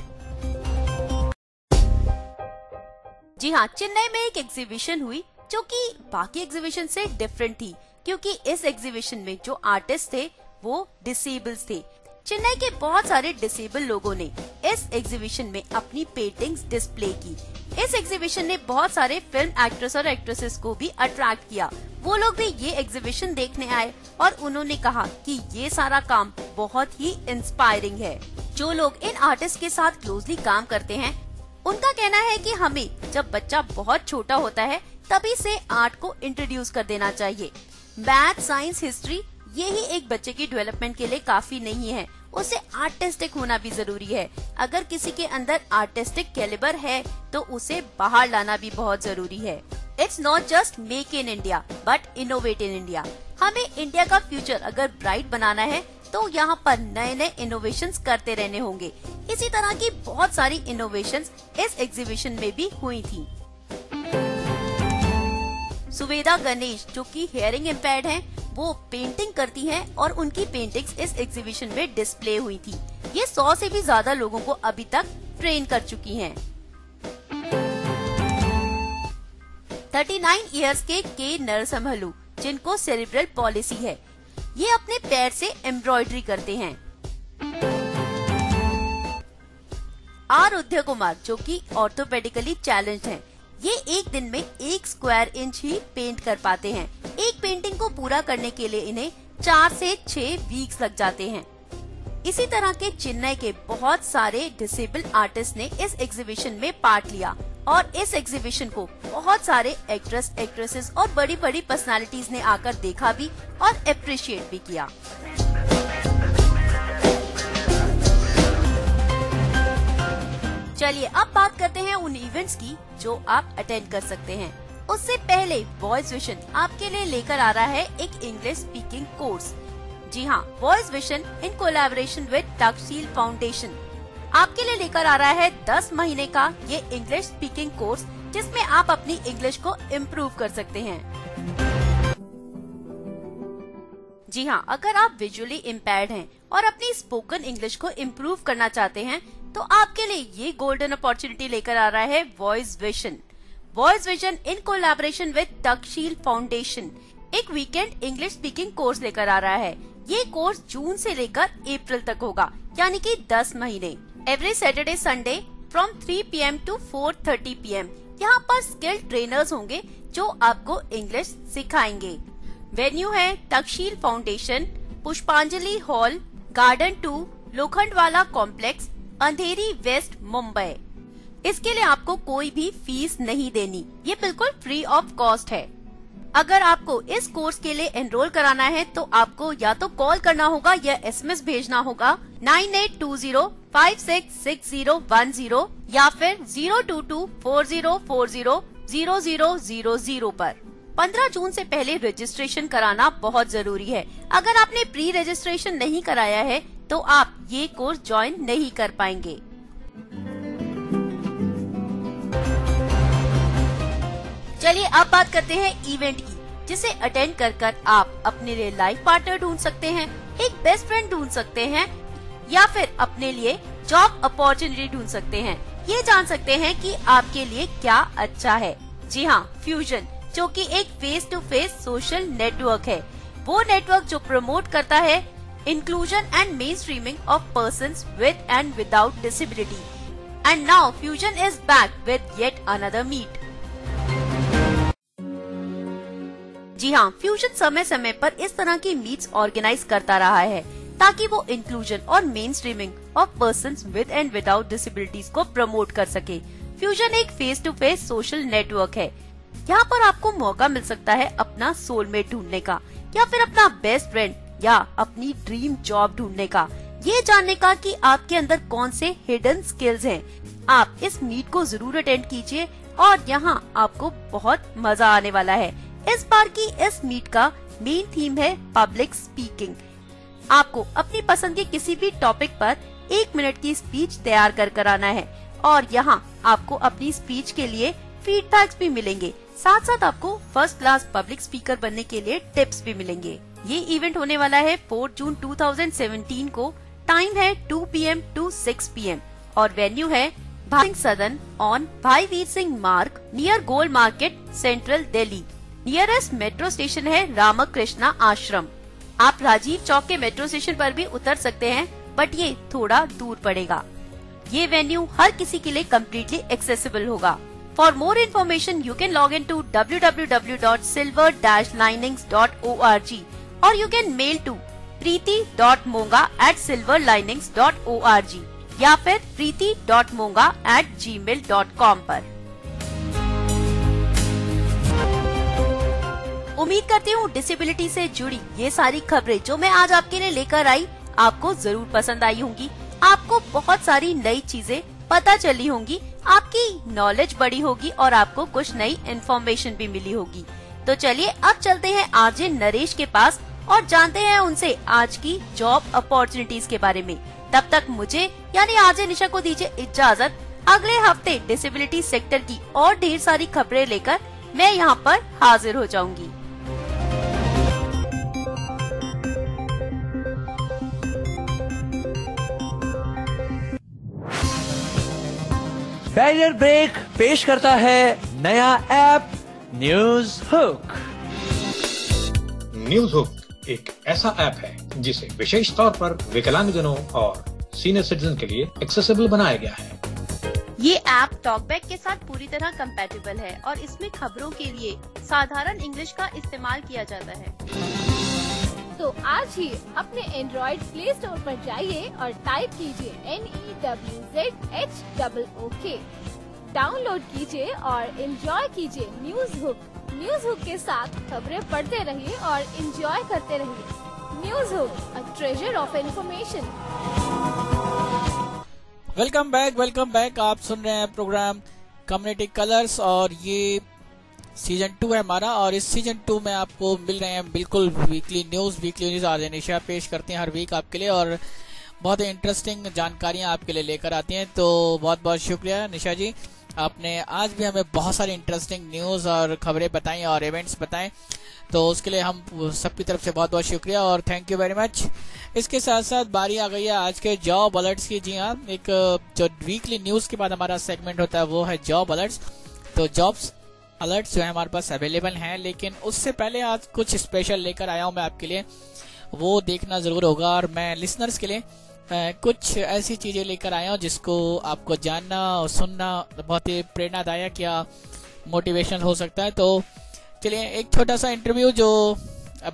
जी हाँ, चेन्नई में एक एग्जीबिशन हुई जो कि बाकी एग्जीबिशन से डिफरेंट थी, क्योंकि इस एग्जीबिशन में जो आर्टिस्ट थे वो डिसेबल्स थे। चेन्नई के बहुत सारे डिसेबल लोगों ने इस एग्जीबिशन में अपनी पेंटिंग्स डिस्प्ले की। इस एग्जीबिशन ने बहुत सारे फिल्म एक्ट्रेस और एक्ट्रेसेस को भी अट्रैक्ट किया। वो लोग भी ये एग्जीबिशन देखने आए और उन्होंने कहा कि ये सारा काम बहुत ही इंस्पायरिंग है। जो लोग इन आर्टिस्ट के साथ क्लोजली काम करते हैं, उनका कहना है कि हमें जब बच्चा बहुत छोटा होता है तभी से आर्ट को इंट्रोड्यूस कर देना चाहिए। मैथ, साइंस, हिस्ट्री यही एक बच्चे की डेवलपमेंट के लिए काफी नहीं है, उसे आर्टिस्टिक होना भी जरूरी है। अगर किसी के अंदर आर्टिस्टिक कैलिबर है तो उसे बाहर लाना भी बहुत जरूरी है। It's not just make in India but innovate in India. हमें इंडिया का फ्यूचर अगर ब्राइट बनाना है तो यहाँ पर नए नए इनोवेशंस करते रहने होंगे। इसी तरह की बहुत सारी इनोवेशंस इस एग्जीबिशन में भी हुई थी। सुवेदा गणेश, जो कि हियरिंग इम्पेयर्ड हैं, वो पेंटिंग करती हैं और उनकी पेंटिंग्स इस एग्जीबिशन में डिस्प्ले हुई थी। ये 100 से भी ज्यादा लोगों को अभी तक ट्रेन कर चुकी हैं। 39 इयर्स के नरसिम्हलू, जिनको सेरिब्रल पॉलिसी है, ये अपने पैर से एम्ब्रॉयडरी करते हैं। उदय कुमार, जो कि ऑर्थोपेडिकली चैलेंज्ड हैं, ये एक दिन में 1 स्क्वायर इंच ही पेंट कर पाते हैं। एक पेंटिंग को पूरा करने के लिए इन्हें 4 से 6 वीक्स लग जाते हैं। इसी तरह के चेन्नई के बहुत सारे डिसेबल आर्टिस्ट ने इस एग्जीबिशन में पार्ट लिया और इस एग्जीबिशन को बहुत सारे एक्ट्रेस, एक्ट्रेसेस और बड़ी बड़ी पर्सनालिटीज ने आकर देखा भी और अप्रिशिएट भी किया। चलिए अब बात करते हैं उन इवेंट्स की जो आप अटेंड कर सकते हैं। उससे पहले वॉइस विजन आपके लिए लेकर आ रहा है एक इंग्लिश स्पीकिंग कोर्स। जी हाँ, voice vision in collaboration with Takshashil foundation आपके लिए लेकर आ रहा है 10 महीने का ये इंग्लिश स्पीकिंग कोर्स, जिसमें आप अपनी इंग्लिश को इम्प्रूव कर सकते हैं। जी हाँ, अगर आप विजुअली इम्पेयर्ड हैं और अपनी स्पोकन इंग्लिश को इम्प्रूव करना चाहते हैं तो आपके लिए ये गोल्डन अपॉर्चुनिटी लेकर आ रहा है voice vision. Voice vision in collaboration with Takshashil foundation एक वीकेंड इंग्लिश स्पीकिंग कोर्स लेकर आ रहा है। ये कोर्स जून से लेकर अप्रैल तक होगा, यानी कि 10 महीने। Every Saturday Sunday from 3 PM to 4:30 PM यहाँ पर स्किल्ड ट्रेनर्स होंगे जो आपको इंग्लिश सिखाएंगे। वेन्यू है तक्षशील फाउंडेशन, पुष्पांजलि हॉल, गार्डन 2, लोखंडवाला कॉम्प्लेक्स, अंधेरी वेस्ट, मुंबई। इसके लिए आपको कोई भी फीस नहीं देनी, ये बिल्कुल फ्री ऑफ कॉस्ट है। अगर आपको इस कोर्स के लिए एनरोल कराना है तो आपको या तो कॉल करना होगा या SMS भेजना होगा 9820566010 या फिर 02240400000 पर। 15 जून से पहले रजिस्ट्रेशन कराना बहुत जरूरी है। अगर आपने प्री रजिस्ट्रेशन नहीं कराया है तो आप ये कोर्स ज्वाइन नहीं कर पाएंगे। चलिए अब बात करते हैं इवेंट की, जिसे अटेंड कर आप अपने लिए लाइफ पार्टनर ढूंढ सकते हैं, एक बेस्ट फ्रेंड ढूंढ सकते हैं या फिर अपने लिए जॉब अपॉर्चुनिटी ढूंढ सकते हैं। ये जान सकते हैं कि आपके लिए क्या अच्छा है। जी हाँ, फ्यूजन, जो कि एक face to face social network है, वो नेटवर्क जो प्रमोट करता है inclusion and main streaming of persons with and without disability. And now fusion is back with yet another meet. जी हाँ, फ्यूजन समय समय पर इस तरह की मीट्स ऑर्गेनाइज करता रहा है ताकि वो इंक्लूजन और main streaming of persons with and without disabilities को प्रमोट कर सके। फ्यूजन एक face to face social network है। यहाँ पर आपको मौका मिल सकता है अपना सोलमेट ढूंढने का, या फिर अपना बेस्ट फ्रेंड, या अपनी ड्रीम जॉब ढूंढने का, ये जानने का कि आपके अंदर कौन से हिडन स्किल्स हैं। आप इस मीट को जरूर अटेंड कीजिए और यहाँ आपको बहुत मजा आने वाला है। इस बार की इस मीट का मेन थीम है पब्लिक स्पीकिंग। आपको अपनी पसंद के किसी भी टॉपिक पर 1 मिनट की स्पीच तैयार कर आना है और यहाँ आपको अपनी स्पीच के लिए फीडबैक्स भी मिलेंगे। साथ साथ आपको फर्स्ट क्लास पब्लिक स्पीकर बनने के लिए टिप्स भी मिलेंगे। ये इवेंट होने वाला है 4 जून 2017 को। टाइम है 2 PM to 6 PM और वेन्यू है Bhai Singh Sadan on Bhai Vir Singh Marg near Gol market, central Delhi. Nearest metro station है रामकृष्णा आश्रम। आप राजीव चौक के मेट्रो स्टेशन पर भी उतर सकते हैं, बट ये थोड़ा दूर पड़ेगा। ये वेन्यू हर किसी के लिए कम्प्लीटली एक्सेसिबल होगा। For more information you can log in to www.silver-linings.org और you can mail to preeti.monga@silverlinings.org या फिर preeti.monga@gmail.com पर। उम्मीद करती हूँ डिसेबिलिटी से जुड़ी ये सारी खबरें जो मैं आज आपके लिए लेकर आई आपको जरूर पसंद आई होंगी। आपको बहुत सारी नई चीजें पता चली होंगी, आपकी नॉलेज बढ़ी होगी और आपको कुछ नई इन्फॉर्मेशन भी मिली होगी। तो चलिए अब चलते हैं आरजे नरेश के पास और जानते हैं उनसे आज की जॉब अपॉर्चुनिटीज के बारे में। तब तक मुझे यानी आरजे निशा को दीजिए इजाजत। अगले हफ्ते डिसेबिलिटी सेक्टर की और ढेर सारी खबरें लेकर मैं यहाँ पर हाजिर हो जाऊंगी। बैरियर ब्रेक पेश करता है नया app news hook. News hook एक ऐसा ऐप है जिसे विशेष तौर पर विकलांगजनों और सीनियर सिटीजन के लिए एक्सेसिबल बनाया गया है। ये ऐप टॉकबैक के साथ पूरी तरह कंपैटिबल है और इसमें खबरों के लिए साधारण इंग्लिश का इस्तेमाल किया जाता है। तो आज ही अपने एंड्रॉइड प्ले स्टोर पर जाइए और टाइप कीजिए NEWZHOOK, डाउनलोड कीजिए और एंजॉय कीजिए न्यूज हुक। न्यूज हुक के साथ खबरें पढ़ते रहिए और एंजॉय करते रहिए। News hook, a treasure of information. Welcome back. आप सुन रहे हैं प्रोग्राम कम्युनिटी कलर्स और ये सीजन 2 है हमारा और इस सीजन 2 में आपको मिल रहे हैं बिल्कुल वीकली न्यूज आरजे निशा पेश करते हैं हर वीक आपके लिए और बहुत ही इंटरेस्टिंग जानकारियां आपके लिए लेकर आती हैं। तो बहुत बहुत शुक्रिया निशा जी, आपने आज भी हमें बहुत सारी इंटरेस्टिंग न्यूज और खबरें बताई और इवेंट्स बताएं, तो उसके लिए हम सबकी तरफ से बहुत बहुत शुक्रिया और थैंक यू वेरी मच। इसके साथ साथ बारी आ गई है आज के जॉब अलर्ट्स की। जी हाँ, एक जो वीकली न्यूज के बाद हमारा सेगमेंट होता है वो है जॉब अलर्ट्स। तो जॉब्स अलर्ट्स जो है हमारे पास अवेलेबल हैं, लेकिन उससे पहले आज कुछ स्पेशल लेकर आया हूं मैं आपके लिए, वो देखना जरूर होगा। और मैं लिसनर्स के लिए कुछ ऐसी चीजें लेकर आया हूं जिसको आपको जानना और सुनना बहुत ही प्रेरणादायक या मोटिवेशनल हो सकता है। तो चलिए एक छोटा सा इंटरव्यू जो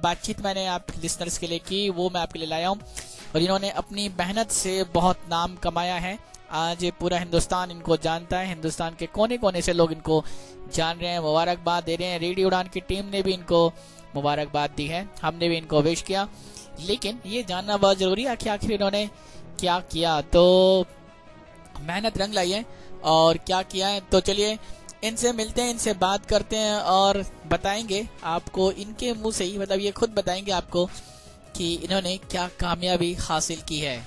बातचीत मैंने आप लिसनर्स के लिए की वो मैं आपके लिए लाया हूँ और इन्होंने अपनी मेहनत से बहुत नाम कमाया है। आज पूरा हिंदुस्तान इनको जानता है, हिंदुस्तान के कोने कोने से लोग इनको जान रहे हैं, मुबारकबाद दे रहे हैं। रेडियो उड़ान की टीम ने भी इनको मुबारकबाद दी है, हमने भी इनको विश किया। लेकिन ये जानना बहुत जरूरी है कि आखिर इन्होंने क्या किया, तो मेहनत रंग लाई है और क्या किया है। तो चलिए इनसे मिलते हैं, इनसे बात करते हैं और बताएंगे आपको इनके मुंह से ही, मतलब ये खुद बताएंगे आपको कि इन्होंने क्या कामयाबी हासिल की है।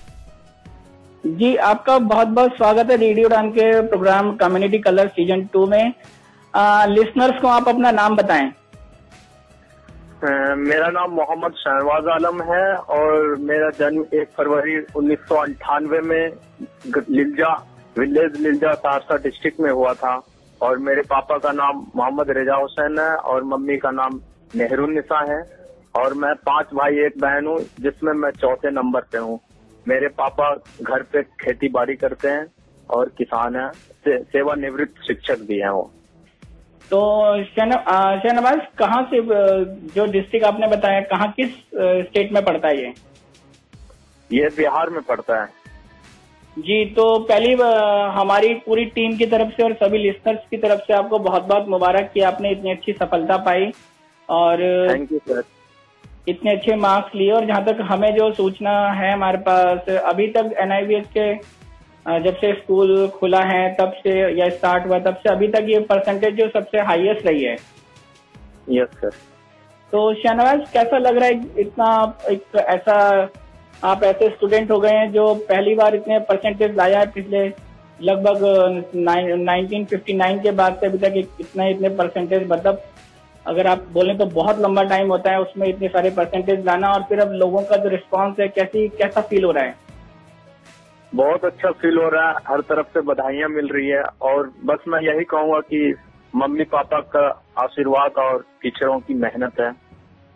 जी, आपका बहुत बहुत स्वागत है रेडियो उड़ान के प्रोग्राम कम्युनिटी कलर सीजन 2 में। लिसनर्स को आप अपना नाम बताएं। मेरा नाम मोहम्मद शहनवाज आलम है और मेरा जन्म 1 फरवरी 1998 में लिलजा विलेज लिलजा सहरसा डिस्ट्रिक्ट में हुआ था और मेरे पापा का नाम मोहम्मद रेजा हुसैन है और मम्मी का नाम नेहरूनिसा है और मैं 5 भाई 1 बहन हूँ जिसमें मैं चौथे नंबर पे हूँ। मेरे पापा घर पे खेती बाड़ी करते हैं और किसान हैं, सेवानिवृत्त शिक्षक भी हैं वो। तो शहनवाज कहाँ से, जो डिस्ट्रिक्ट आपने बताया, कहाँ किस स्टेट में पड़ता है ये बिहार में पड़ता है जी। तो पहली हमारी पूरी टीम की तरफ से और सभी लिसनर्स की तरफ से आपको बहुत बहुत मुबारक कि आपने इतनी अच्छी सफलता पाई और थैंक यू सर, इतने अच्छे मार्क्स लिए। और जहाँ तक हमें जो सूचना है हमारे पास, अभी तक NIVH के जब से स्कूल खुला है तब से या स्टार्ट हुआ तब से अभी तक ये परसेंटेज जो सबसे हाईएस्ट रही है। Yes sir. तो शहनवाज कैसा लग रहा है, इतना एक ऐसा आप ऐसे स्टूडेंट हो गए हैं जो पहली बार इतने परसेंटेज लाया है, पिछले लगभग 1959 के बाद से अभी तक इतने परसेंटेज, मतलब अगर आप बोलें तो बहुत लंबा टाइम होता है उसमें इतने सारे परसेंटेज लाना, और फिर अब लोगों का जो रिस्पांस है कैसा फील हो रहा है? बहुत अच्छा फील हो रहा है, हर तरफ से बधाइयां मिल रही है और बस मैं यही कहूंगा कि मम्मी पापा का आशीर्वाद और टीचरों की मेहनत है,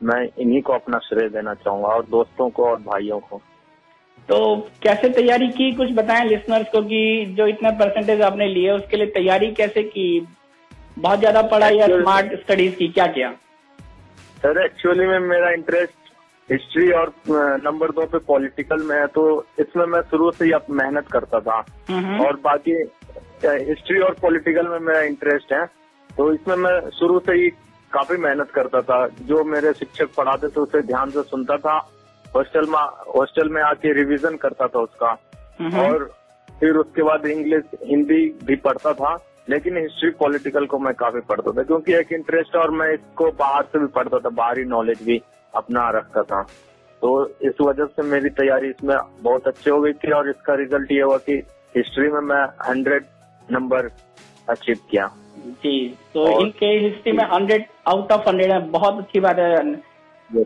मैं इन्हीं को अपना श्रेय देना चाहूंगा और दोस्तों को और भाइयों को। तो कैसे तैयारी की, कुछ बताएं लिसनर्स को कि जो इतना परसेंटेज आपने लिए उसके लिए तैयारी कैसे की? बहुत ज्यादा पढ़ाई या स्मार्ट स्टडीज की, क्या किया? सर एक्चुअली में मेरा इंटरेस्ट हिस्ट्री और नंबर 2 पे पॉलिटिकल में है, तो इसमें मैं शुरू से ही अब मेहनत करता था और बाकी हिस्ट्री और पॉलिटिकल में मेरा इंटरेस्ट है, तो इसमें मैं शुरू से ही काफी मेहनत करता था। जो मेरे शिक्षक पढ़ाते थे उसे ध्यान से सुनता था, हॉस्टल में आके रिवीजन करता था उसका, और फिर उसके बाद इंग्लिश हिंदी भी पढ़ता था, लेकिन हिस्ट्री पॉलिटिकल को मैं काफी पढ़ता था क्योंकि एक इंटरेस्ट, और मैं इसको बाहर से भी पढ़ता था, बाहरी नॉलेज भी अपना रखता था, तो इस वजह से मेरी तैयारी इसमें बहुत अच्छी हो गई थी और इसका रिजल्ट ये हुआ कि हिस्ट्री में मैं 100 नंबर अचीव किया। जी, तो इनके हिस्ट्री में 100 आउट ऑफ 100 है, बहुत अच्छी बात है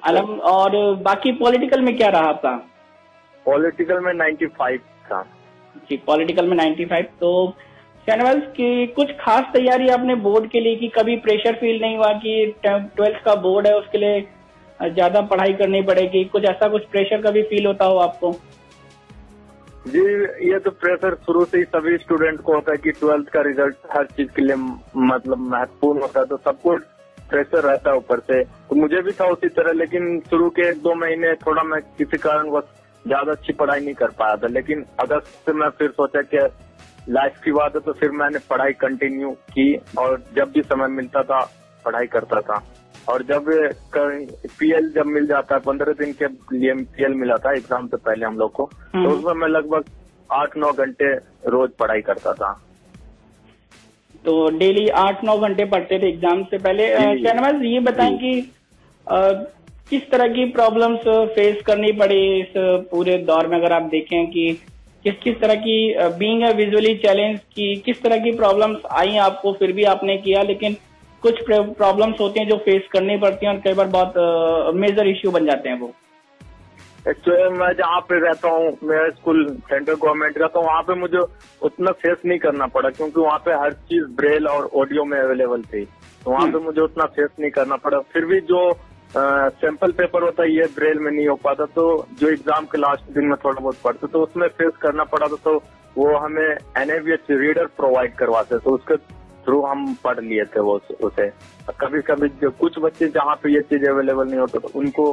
अलम। और बाकी पॉलिटिकल में क्या रहा आपका? पॉलिटिकल में 95 था जी, पॉलिटिकल में 95। तो शहनवाज की कुछ खास तैयारी आपने बोर्ड के लिए की? कभी प्रेशर फील नहीं हुआ कि 12th का बोर्ड है उसके लिए ज्यादा पढ़ाई करनी पड़ेगी, कुछ ऐसा कुछ प्रेशर कभी फील होता हो आपको? जी, ये तो प्रेशर शुरू से ही सभी स्टूडेंट को होता है कि 12th का रिजल्ट हर चीज के लिए मतलब महत्वपूर्ण होता है, तो सबको प्रेशर रहता है ऊपर से, तो मुझे भी था उसी तरह। लेकिन शुरू के 1-2 महीने थोड़ा मैं किसी कारणवश ज्यादा अच्छी पढ़ाई नहीं कर पाया था, लेकिन अगस्त से मैं फिर सोचा कि लाइफ की बात है, तो फिर मैंने पढ़ाई कंटिन्यू की और जब भी समय मिलता था पढ़ाई करता था। और जब PL जब मिल जाता है, 15 दिन के लिए PL मिला था एग्जाम से पहले हम लोग को, तो उसमें मैं लगभग 8-9 घंटे रोज पढ़ाई करता था। तो डेली 8-9 घंटे पढ़ते थे एग्जाम से पहले। शहनवाज ये बताएं कि किस तरह की प्रॉब्लम्स फेस करनी पड़ी इस पूरे दौर में? अगर आप देखें कि किस तरह की बीइंग अ विजुअली चैलेंज की किस तरह की प्रॉब्लम्स आई आपको, फिर भी आपने किया, लेकिन कुछ प्रॉब्लम्स होती हैं जो फेस करनी पड़ती हैं और कई बार बहुत मेजर इश्यू बन जाते हैं वो। एक्चुअली मैं जहाँ पे रहता हूँ, मेरा स्कूल सेंट्रल गवर्नमेंट का, तो वहाँ पे मुझे उतना फेस नहीं करना पड़ा क्योंकि वहाँ पे हर चीज ब्रेल और ऑडियो में अवेलेबल थी, तो वहाँ पे मुझे उतना फेस नहीं करना पड़ा। फिर भी जो सैंपल पेपर होता है ये ब्रेल में नहीं हो पाता, तो जो एग्जाम के लास्ट दिन में थोड़ा बहुत पढ़ते तो उसमें फेस करना पड़ा था, तो वो हमें NIVH रीडर प्रोवाइड करवाते, तो उसके थ्रू हम पढ़ लिए थे वो उसे। कभी कभी जो कुछ बच्चे जहाँ पे ये चीज अवेलेबल नहीं होता तो उनको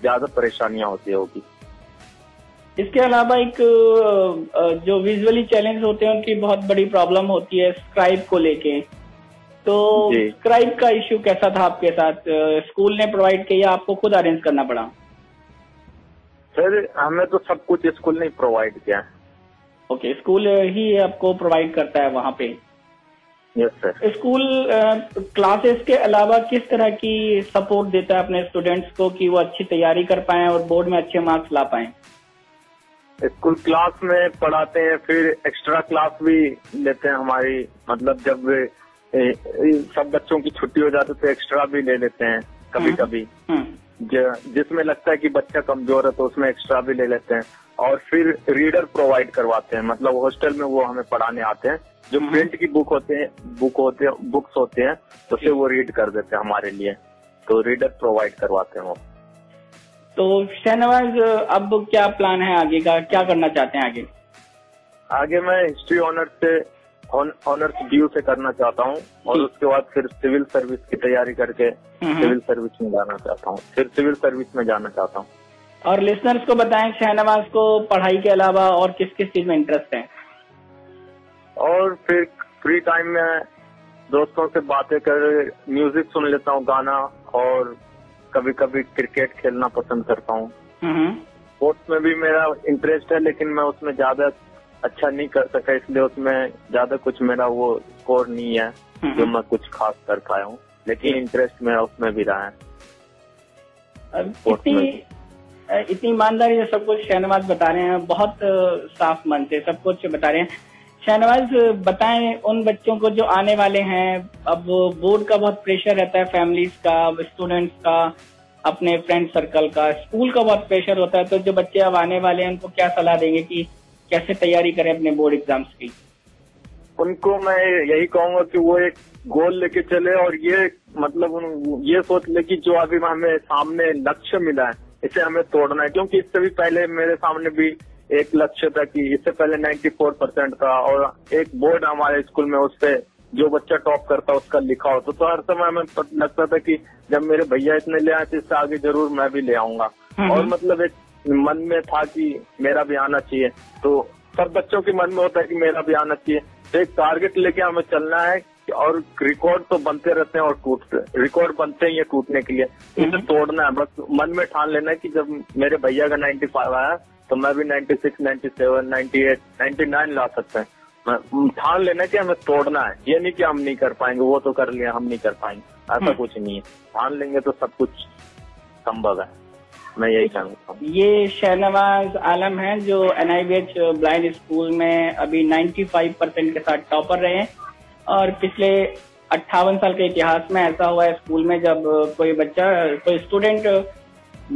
ज्यादा परेशानियां होती होगी। इसके अलावा एक जो विजुअली चैलेंज होते हैं उनकी बहुत बड़ी प्रॉब्लम होती है स्क्राइब को लेके, तो स्क्राइब का इश्यू कैसा था आपके साथ? स्कूल ने प्रोवाइड किया, आपको खुद अरेंज करना पड़ा? सर हमें तो सब कुछ स्कूल ने प्रोवाइड किया। ओके, स्कूल ही आपको प्रोवाइड करता है वहाँ पे? Yes sir. स्कूल क्लासेस के अलावा किस तरह की सपोर्ट देता है अपने स्टूडेंट्स को कि वो अच्छी तैयारी कर पाएं और बोर्ड में अच्छे मार्क्स ला पाएं? स्कूल क्लास में पढ़ाते हैं, फिर एक्स्ट्रा क्लास भी लेते हैं हमारी, मतलब जब सब बच्चों की छुट्टी हो जाती है तो एक्स्ट्रा भी ले लेते हैं कभी कभी, जिसमें लगता है कि बच्चा कमजोर है तो उसमें एक्स्ट्रा भी ले लेते हैं। और फिर रीडर प्रोवाइड करवाते हैं, मतलब हॉस्टल में वो हमें पढ़ाने आते हैं, जो प्रिंट की बुक्स होते हैं तो फिर वो रीड कर देते हैं हमारे लिए, तो रीडर प्रोवाइड करवाते हैं वो। तो शहनवाज, अब क्या प्लान है आगे का, क्या करना चाहते हैं आगे? आगे मैं हिस्ट्री ऑनर्स ड्यू से करना चाहता हूँ, और उसके बाद फिर सिविल सर्विस की तैयारी करके सिविल सर्विस में जाना चाहता हूँ, फिर सिविल सर्विस में जाना चाहता हूँ। और लिसनर्स को बताएं शहनवाज को पढ़ाई के अलावा और किस किस चीज में इंटरेस्ट है? और फिर फ्री टाइम में दोस्तों से बातें कर, म्यूजिक सुन लेता हूँ, गाना, और कभी कभी क्रिकेट खेलना पसंद करता हूँ। स्पोर्ट्स में भी मेरा इंटरेस्ट है, लेकिन मैं उसमें ज्यादा अच्छा नहीं कर सका, इसलिए उसमें ज्यादा कुछ मेरा वो स्कोर नहीं है जो मैं कुछ खास कर पाया हूँ, लेकिन इंटरेस्ट मेरा उसमें भी रहा है। इतनी ईमानदारी से सब कुछ शहनवाज बता रहे हैं, बहुत साफ मन से सब कुछ बता रहे हैं। शहनवाज, बताएं उन बच्चों को जो आने वाले हैं, अब बोर्ड का बहुत प्रेशर रहता है, फैमिलीज का, स्टूडेंट्स का, अपने फ्रेंड सर्कल का, स्कूल का बहुत प्रेशर होता है, तो जो बच्चे अब आने वाले हैं उनको क्या सलाह देंगे कि कैसे तैयारी करें अपने बोर्ड एग्जाम्स की? उनको मैं यही कहूंगा कि वो एक गोल लेके चले, और ये मतलब ये सोच ले कि जो अभी हमें सामने लक्ष्य मिला है इसे हमें तोड़ना है, क्योंकि इससे भी पहले मेरे सामने भी एक लक्ष्य था कि इससे पहले 94% था, और एक बोर्ड हमारे स्कूल में, उस पे जो बच्चा टॉप करता उसका लिखा होता, तो हर समय हमें लगता था कि जब मेरे भैया इतने ले आए तो इससे आगे जरूर मैं भी ले आऊंगा, और मतलब एक मन में था कि मेरा भी आना चाहिए, तो सब बच्चों के मन में होता है कि मेरा भी आना चाहिए, तो एक टारगेट लेके हमें चलना है, और रिकॉर्ड तो बनते रहते हैं और टूटते, रिकॉर्ड बनते हैं ये टूटने के लिए, इसे तोड़ना है, बस मन में ठान लेना है कि जब मेरे भैया का 95 आया तो मैं भी 96, 97, 98, 99 ला सकता है, ठान लेना है कि हमें तोड़ना है, ये नहीं कि हम नहीं कर पाएंगे, वो तो कर लिया, हम नहीं कर पाएंगे, ऐसा कुछ नहीं है, ठान लेंगे तो सब कुछ संभव है, मैं यही चाहता हूँ। ये शहनवाज आलम हैं जो NIBH ब्लाइंड स्कूल में अभी 95% के साथ टॉपर रहे हैं, और पिछले 58 साल के इतिहास में ऐसा हुआ है स्कूल में जब कोई स्टूडेंट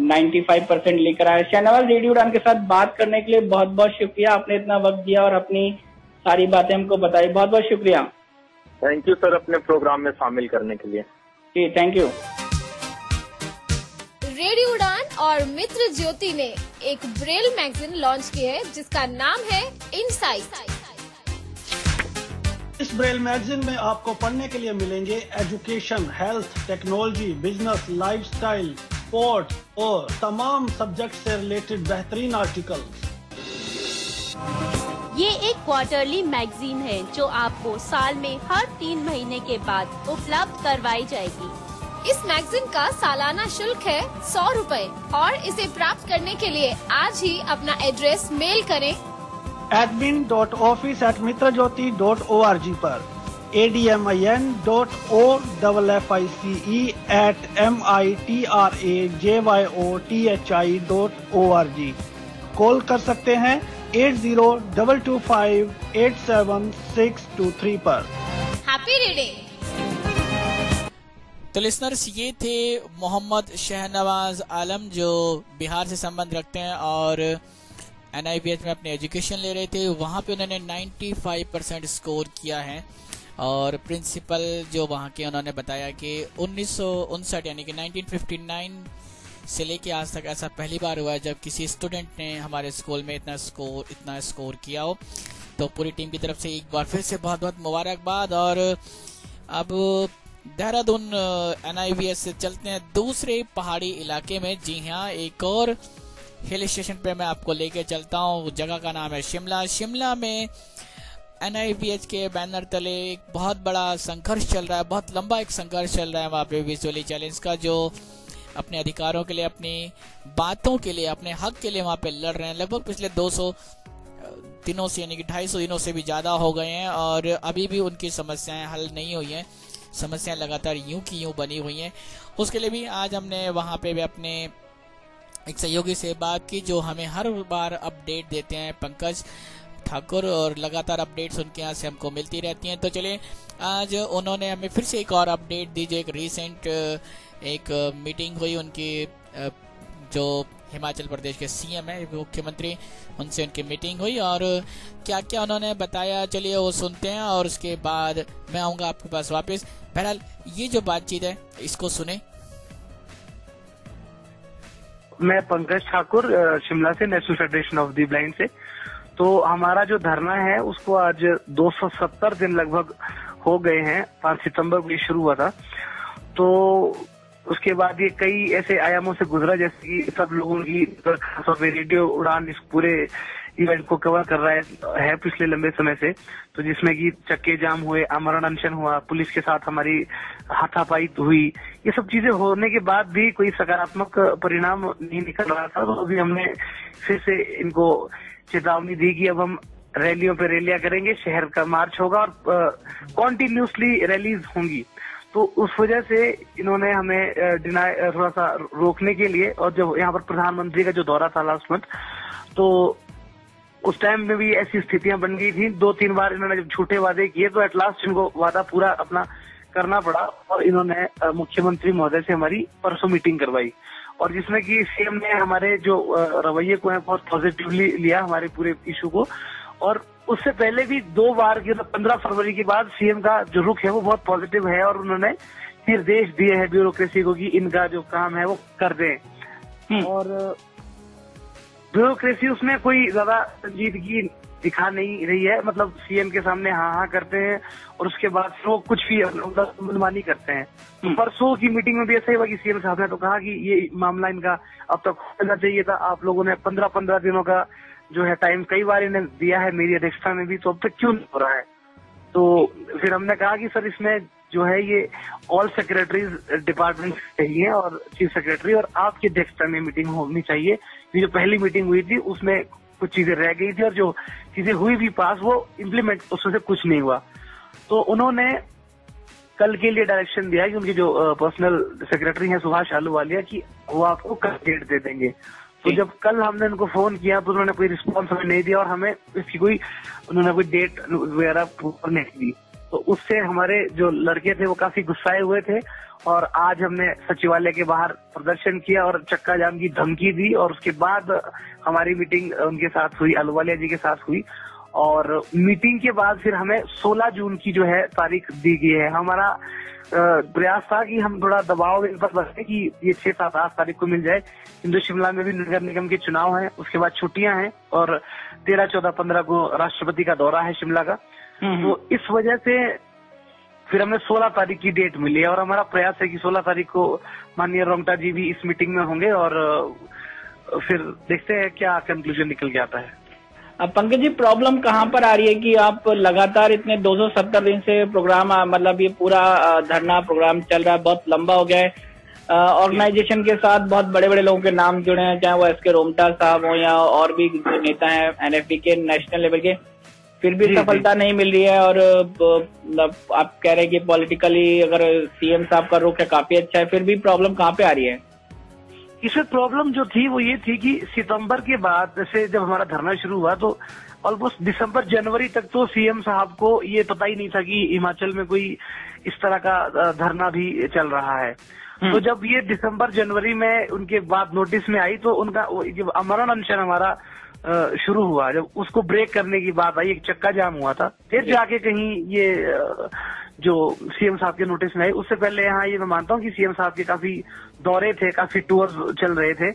95% लेकर आया। शहनवाज, रेडियो उड़ान के साथ बात करने के लिए बहुत बहुत शुक्रिया, आपने इतना वक्त दिया और अपनी सारी बातें हमको बताई, बहुत बहुत शुक्रिया। थैंक यू सर, अपने प्रोग्राम में शामिल करने के लिए। जी थैंक यू। रेडियो उड़ान और मित्र ज्योति ने एक ब्रेल मैगजीन लॉन्च की है जिसका नाम है इनसाइट। इस ब्रेल मैगजीन में आपको पढ़ने के लिए मिलेंगे education, health, technology, business, lifestyle, sport और तमाम सब्जेक्ट से रिलेटेड बेहतरीन आर्टिकल। ये एक क्वार्टरली मैगजीन है जो आपको साल में हर 3 महीने के बाद उपलब्ध करवाई जाएगी। इस मैगजीन का सालाना शुल्क है 100 रुपए, और इसे प्राप्त करने के लिए आज ही अपना एड्रेस मेल करें admin.office@mitrajyoti.org पर, admin.o@mitrajyoti.org। कॉल कर सकते हैं 8022587623 पर। Happy reading. तो लिसनर्स, ये थे मोहम्मद शहनवाज आलम जो बिहार से संबंध रखते हैं और NIBH में अपनी एजुकेशन ले रहे थे। वहाँ पे उन्होंने 95% स्कोर किया है, और प्रिंसिपल जो वहाँ के उन्होंने बताया कि 1959 यानी कि 1959 से लेके आज तक ऐसा पहली बार हुआ है जब किसी स्टूडेंट ने हमारे स्कूल में इतना स्कोर किया हो। तो पूरी टीम की तरफ से एक बार फिर से बहुत बहुत मुबारकबाद। और अब देहरादून NIBH से चलते हैं दूसरे पहाड़ी इलाके में। जी हाँ, एक और हिल स्टेशन पे मैं आपको लेके चलता हूँ। जगह का नाम है शिमला। शिमला में NIBH के बैनर तले एक बहुत बड़ा संघर्ष चल रहा है, बहुत लंबा एक संघर्ष चल रहा है वहाँ पे विजुअली चैलेंज का, जो अपने अधिकारों के लिए, अपनी बातों के लिए, अपने हक के लिए वहाँ पे लड़ रहे हैं। लगभग पिछले दिनों से यानी कि 250 दिनों से भी ज्यादा हो गए हैं और अभी भी उनकी समस्याएं हल नहीं हुई हैं। समस्याएं लगातार यूं की यूं बनी हुई हैं। उसके लिए भी आज हमने वहां पे भी अपने एक सहयोगी से बात की जो हमें हर बार अपडेट देते हैं, पंकज ठाकुर, और लगातार अपडेट्स उनके यहाँ से हमको मिलती रहती हैं। तो चलिए आज उन्होंने हमें फिर से एक और अपडेट दी। जो एक रिसेंट एक मीटिंग हुई उनकी, जो हिमाचल प्रदेश के सीएम है, मुख्यमंत्री, उनसे उनकी मीटिंग हुई और क्या क्या उन्होंने बताया, चलिए वो सुनते हैं और उसके बाद मैं आऊंगा आपके पास वापस। बहरहाल ये जो बातचीत है इसको सुने। मैं पंकज ठाकुर शिमला से, national federation of the blind से। तो हमारा जो धरना है उसको आज 270 दिन लगभग हो गए हैं। 5 सितंबर को ये शुरू हुआ था। तो उसके बाद ये कई ऐसे आयामों से गुजरा, जैसे कि सब लोगों की खासतौर पे रेडियो उड़ान इस पूरे इवेंट को कवर कर रहा है पिछले लंबे समय से। तो जिसमें कि चक्के जाम हुए, आमरण अनशन हुआ, पुलिस के साथ हमारी हाथापाई हुई, ये सब चीजें होने के बाद भी कोई सकारात्मक परिणाम नहीं निकल रहा था। तो अभी हमने फिर से इनको चेतावनी दी कि अब हम रैलियों पे रैलियां करेंगे, शहर का मार्च होगा और कॉन्टिन्यूसली रैलीज होंगी। तो उस वजह से इन्होंने हमें थोड़ा सा रोकने के लिए, और जब यहाँ पर प्रधानमंत्री का जो दौरा था लास्ट मंथ, तो उस टाइम में भी ऐसी स्थितियां बन गई थी। 2-3 बार इन्होंने जब झूठे वादे किए तो एट लास्ट इनको वादा पूरा अपना करना पड़ा और इन्होंने मुख्यमंत्री महोदय से हमारी परसों मीटिंग करवाई, और जिसमें कि सीएम ने हमारे जो रवैये को है बहुत पॉजिटिवली लिया, हमारे पूरे इशू को। और उससे पहले भी 2 बार की, 15 फरवरी के बाद सीएम का जो रुख है वो बहुत पॉजिटिव है और उन्होंने निर्देश दिए हैं ब्यूरोक्रेसी को कि इनका जो काम है वो कर दें। और ब्यूरोक्रेसी उसमें कोई ज्यादा संजीदगी दिखा नहीं रही है। मतलब सीएम के सामने हाँ करते हैं और उसके बाद वो कुछ भी मनमानी करते हैं। तो परसों की मीटिंग में भी ऐसा ही हुआ कि सीएम साहब ने तो कहा कि ये मामला इनका अब तक होना चाहिए था। आप लोगों ने 15-15 दिनों का जो है टाइम कई बार इन्हें दिया है मेरी अध्यक्षता में भी, तो अब तक क्यों नहीं हो रहा है। तो फिर हमने कहा कि सर इसमें जो है ये ऑल सेक्रेटरीज डिपार्टमेंट चाहिए और चीफ सेक्रेटरी और आपकी अध्यक्षता में मीटिंग होनी चाहिए। ये जो पहली मीटिंग हुई थी उसमें कुछ चीजें रह गई थी और जो चीजें हुई भी पास वो इम्प्लीमेंट उसमें से कुछ नहीं हुआ। तो उन्होंने कल के लिए डायरेक्शन दिया कि उनकी जो पर्सनल सेक्रेटरी है सुभाष आलूवालिया की, वो आपको कल डेट दे देंगे। तो जब कल हमने उनको फोन किया तो उन्होंने कोई रिस्पॉन्स हमें नहीं दिया और हमें इसकी उन्होंने कोई डेट वगैरह नहीं दी। तो उससे हमारे जो लड़के थे वो काफी गुस्साए हुए थे और आज हमने सचिवालय के बाहर प्रदर्शन किया और चक्का जाम की धमकी दी। और उसके बाद हमारी मीटिंग उनके साथ हुई, आलूवालिया जी के साथ हुई। और मीटिंग के बाद फिर हमें 16 जून की जो है तारीख दी गई है। हमारा प्रयास था कि हम थोड़ा दबाव इन पर बरतें कि ये 6-7-8 तारीख को मिल जाए। हिंदू शिमला में भी नगर निगम के चुनाव हैं, उसके बाद छुट्टियां हैं और 13, 14, 15 को राष्ट्रपति का दौरा है शिमला का। तो इस वजह से फिर हमें 16 तारीख की डेट मिली है और हमारा प्रयास है कि 16 तारीख को माननीय रोंगटा जी भी इस मीटिंग में होंगे और फिर देखते हैं क्या कंक्लूजन निकल के आता है। अब पंकज जी, प्रॉब्लम कहाँ पर आ रही है कि आप लगातार इतने 270 दिन से प्रोग्राम, मतलब ये पूरा धरना प्रोग्राम चल रहा है, बहुत लंबा हो गया है। ऑर्गेनाइजेशन के साथ बहुत बड़े बड़े लोगों के नाम जुड़े हैं, चाहे वो एसके रोंगटा साहब हो या और भी जो नेता हैं एनएफपी के नेशनल लेवल के, फिर भी सफलता नहीं मिल रही है। और आप कह रहे हैं कि पॉलिटिकली अगर सीएम साहब का रुख है काफी अच्छा है, फिर भी प्रॉब्लम कहाँ पे आ रही है? इसमें प्रॉब्लम जो थी वो ये थी कि सितंबर के बाद से जब हमारा धरना शुरू हुआ तो ऑलमोस्ट दिसंबर जनवरी तक तो सीएम साहब को ये पता ही नहीं था कि हिमाचल में कोई इस तरह का धरना भी चल रहा है। तो जब ये दिसंबर जनवरी में उनके बाद नोटिस में आई तो उनका जब आमरण अनशन हमारा शुरू हुआ, जब उसको ब्रेक करने की बात आई, एक चक्का जाम हुआ था, फिर जाके कहीं ये जो सीएम साहब के नोटिस में आई। उससे पहले यहाँ ये मैं मानता हूँ कि सीएम साहब के काफी दौरे थे, काफी टूर्स चल रहे थे,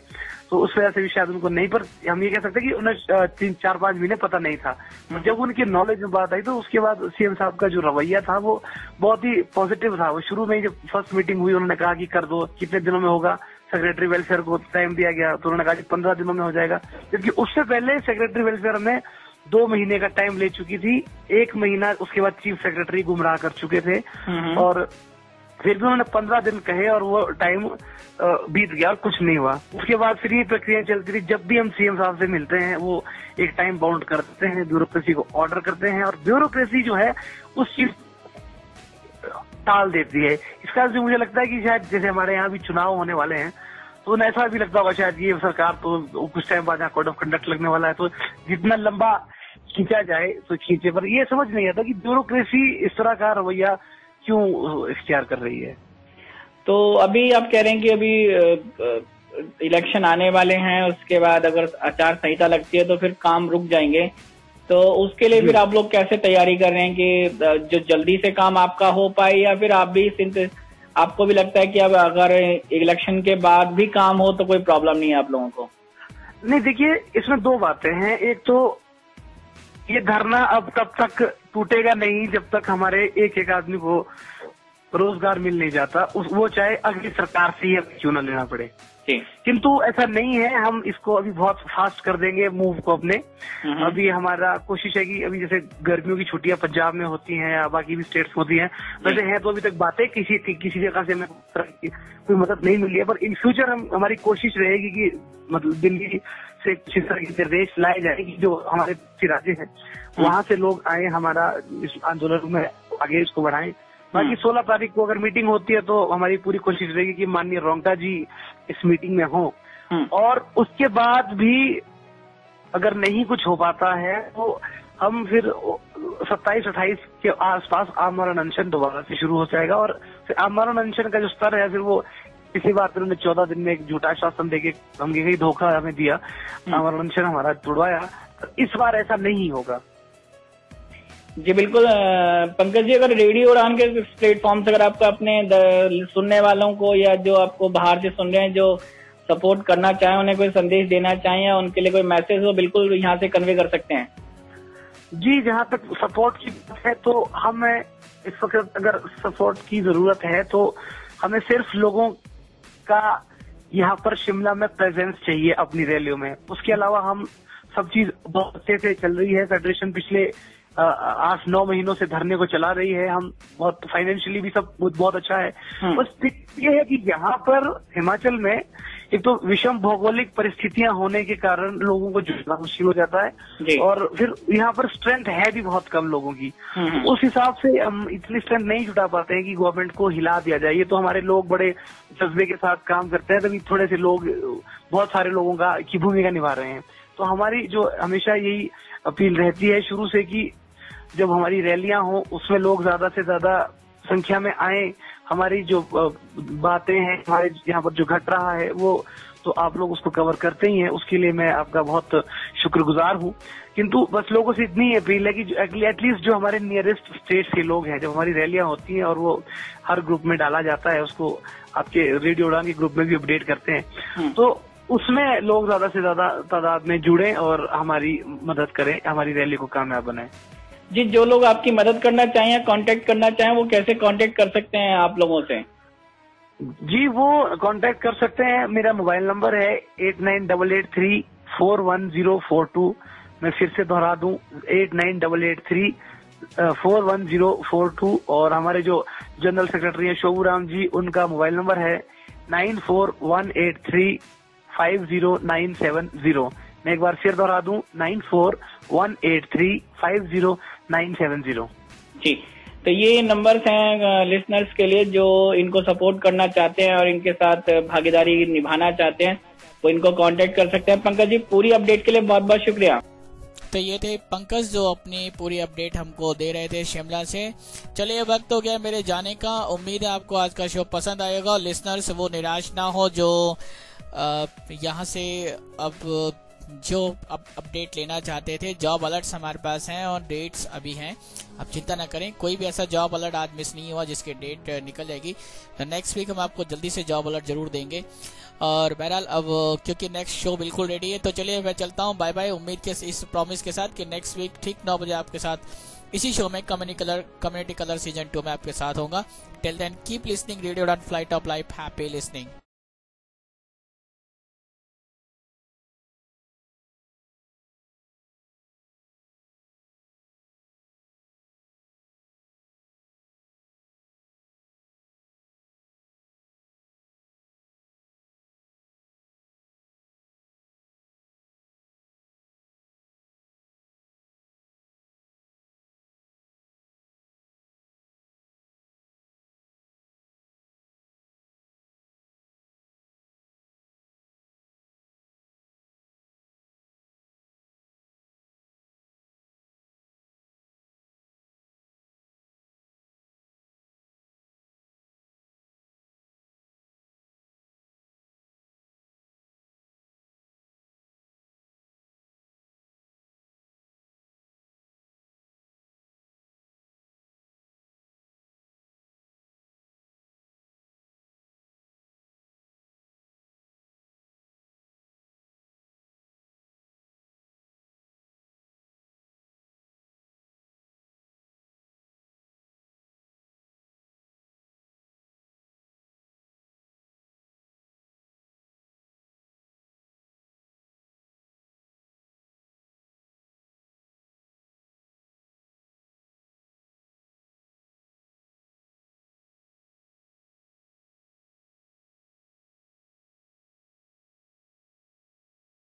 तो उस वजह से भी शायद उनको नहीं, पर हम ये कह सकते हैं कि उन्हें 3-4-5 महीने पता नहीं था। जब उनके नॉलेज में बात आई तो उसके बाद सीएम साहब का जो रवैया था वो बहुत ही पॉजिटिव था। वो शुरू में ही जब फर्स्ट मीटिंग हुई उन्होंने कहा कि कर दो, कितने दिनों में होगा। सेक्रेटरी वेलफेयर को टाइम दिया गया तो उन्होंने कहा कि 15 दिनों में हो जाएगा, जबकि उससे पहले सेक्रेटरी वेलफेयर में 2 महीने का टाइम ले चुकी थी। 1 महीना उसके बाद चीफ सेक्रेटरी गुमराह कर चुके थे और फिर भी उन्होंने 15 दिन कहे और वो टाइम बीत गया और कुछ नहीं हुआ। उसके बाद फिर ये प्रक्रिया चलती रही। जब भी हम सीएम साहब से मिलते हैं वो एक टाइम बाउंड करते हैं, ब्यूरोक्रेसी को ऑर्डर करते हैं और ब्यूरोक्रेसी जो है उस चीज टाल देती है। इस कारण से मुझे लगता है कि शायद जैसे हमारे यहाँ भी चुनाव होने वाले हैं तो उन्हें ऐसा भी लगता होगा शायद ये सरकार तो कुछ टाइम बाद यहाँ कोड ऑफ कंडक्ट लगने वाला है, तो जितना लंबा खींचा जाए तो खींचे। पर ये समझ नहीं आता कि ब्यूरोक्रेसी इस तरह का रवैया क्यों इख्तियार कर रही है। तो अभी आप कह रहे हैं कि अभी इलेक्शन आने वाले हैं, उसके बाद अगर आचार संहिता लगती है तो फिर काम रुक जाएंगे, तो उसके लिए फिर आप लोग कैसे तैयारी कर रहे हैं कि जो जल्दी से काम आपका हो पाए, या फिर आप भी आपको भी लगता है कि अब अगर इलेक्शन के बाद भी काम हो तो कोई प्रॉब्लम नहीं है आप लोगों को? नहीं, देखिए इसमें दो बातें हैं। एक तो ये धरना अब तब तक टूटेगा नहीं जब तक हमारे एक एक आदमी को रोजगार मिल नहीं जाता, वो चाहे अगली सरकार से ही क्यों न लेना पड़े। किंतु ऐसा नहीं है, हम इसको अभी बहुत फास्ट कर देंगे मूव को अपने। अभी हमारा कोशिश है कि अभी जैसे गर्मियों की छुट्टियां पंजाब में होती हैं या बाकी भी स्टेट्स होती हैं, वैसे हैं तो अभी तक बातें किसी जगह से हमें कोई मदद नहीं मिली है। पर इन फ्यूचर हमारी कोशिश रहेगी कि मतलब दिल्ली से किस तरह के निर्देश लाए जाएंगे जो हमारे राज्य हैं वहां से लोग आए, हमारा इस आंदोलन में आगे इसको बढ़ाएं। बाकी 16 तारीख को अगर मीटिंग होती है तो हमारी पूरी कोशिश रहेगी कि माननीय रोंगटा जी इस मीटिंग में हों, और उसके बाद भी अगर नहीं कुछ हो पाता है तो हम फिर 27-28 के आसपास आमरण अनशन दोबारा से शुरू हो जाएगा। और फिर आमरण अनशन का जो स्तर है फिर वो पिछली बार उन्होंने 14 दिन में एक झूठा शासन देके हम कहीं धोखा हमें दिया, आमरण अनशन हमारा तोड़वाया। इस बार ऐसा नहीं होगा। जी बिल्कुल पंकज जी, अगर रेडियो उड़ान के प्लेटफॉर्म से अगर आपको अपने सुनने वालों को या जो आपको बाहर से सुन रहे हैं जो सपोर्ट करना चाहें, उन्हें कोई संदेश देना चाहें या उनके लिए कोई मैसेज हो, बिल्कुल यहाँ से कन्वे कर सकते हैं। जी, जहाँ तक सपोर्ट की बात है तो हमें इस वक्त अगर सपोर्ट की जरूरत है तो हमें सिर्फ लोगों का यहाँ पर शिमला में प्रेजेंस चाहिए अपनी रैलियों में। उसके अलावा हम सब चीज बहुत अच्छे से चल रही है। फेडरेशन पिछले 8-9 महीनों से धरने को चला रही है। हम बहुत फाइनेंशियली भी सब बहुत अच्छा है। बस ये है कि यहाँ पर हिमाचल में एक तो विषम भौगोलिक परिस्थितियां होने के कारण लोगों को जुड़ना मुश्किल हो जाता है, और फिर यहाँ पर स्ट्रेंथ है भी बहुत कम लोगों की। उस हिसाब से हम इतनी स्ट्रेंथ नहीं जुटा पाते हैं कि गवर्नमेंट को हिला दिया जाए। ये तो हमारे लोग बड़े जज्बे के साथ काम करते हैं, तभी थोड़े से लोग बहुत सारे लोगों की भूमिका निभा रहे हैं। तो हमारी जो हमेशा यही अपील रहती है शुरू से कि जब हमारी रैलियां हो उसमें लोग ज्यादा से ज्यादा संख्या में आए, हमारी जो बातें हैं, हमारे यहाँ पर जो घट रहा है वो तो आप लोग उसको कवर करते ही हैं, उसके लिए मैं आपका बहुत शुक्रगुजार हूँ। किंतु बस लोगों से इतनी अपील है कि एटलीस्ट जो हमारे नियरेस्ट स्टेट्स के लोग हैं, जब हमारी रैलियां होती हैं और वो हर ग्रुप में डाला जाता है, उसको आपके रेडियो उड़ान के ग्रुप में भी अपडेट करते हैं, तो उसमें लोग ज्यादा से ज्यादा तादाद में जुड़े और हमारी मदद करें, हमारी रैली को कामयाब बनाएं। जी, जो लोग आपकी मदद करना चाहें या कांटेक्ट करना चाहें वो कैसे कांटेक्ट कर सकते हैं आप लोगों से? जी, वो कांटेक्ट कर सकते हैं। मेरा मोबाइल नंबर है 8988341042। मैं फिर से दोहरा दूं 8988341042। और हमारे जो जनरल सेक्रेटरी हैं शोभूराम जी, उनका मोबाइल नंबर है 9418350970। मैं एक बार फिर दोहरा दूं 9418350970। जी, तो ये नंबर्स हैं लिसनर्स के लिए जो इनको सपोर्ट करना चाहते हैं और इनके साथ भागीदारी निभाना चाहते हैं, वो इनको कांटेक्ट कर सकते हैं। पंकज जी, पूरी अपडेट के लिए बहुत बहुत शुक्रिया। तो ये थे पंकज जो अपनी पूरी अपडेट हमको दे रहे थे शिमला से। चलिए, वक्त हो गया मेरे जाने का। उम्मीद है आपको आज का शो पसंद आएगा। लिसनर्स वो निराश ना हो जो यहाँ से अब जो अपडेट लेना चाहते थे। जॉब अलर्ट्स हमारे पास हैं और डेट्स अभी हैं, आप चिंता ना करें। कोई भी ऐसा जॉब अलर्ट आज मिस नहीं हुआ जिसके डेट निकल जाएगी। तो नेक्स्ट वीक हम आपको जल्दी से जॉब अलर्ट जरूर देंगे। और बहरहाल अब क्योंकि नेक्स्ट शो बिल्कुल रेडी है, तो चलिए मैं चलता हूँ। Bye bye. उम्मीद के इस प्रॉमिस के साथ कि नेक्स्ट वीक ठीक 9 बजे आपके साथ इसी शो में कम्युनिटी कलर सीजन 2 में आपके साथ होगा। Till then keep listening radio Udaan, flight of life. Happy listening.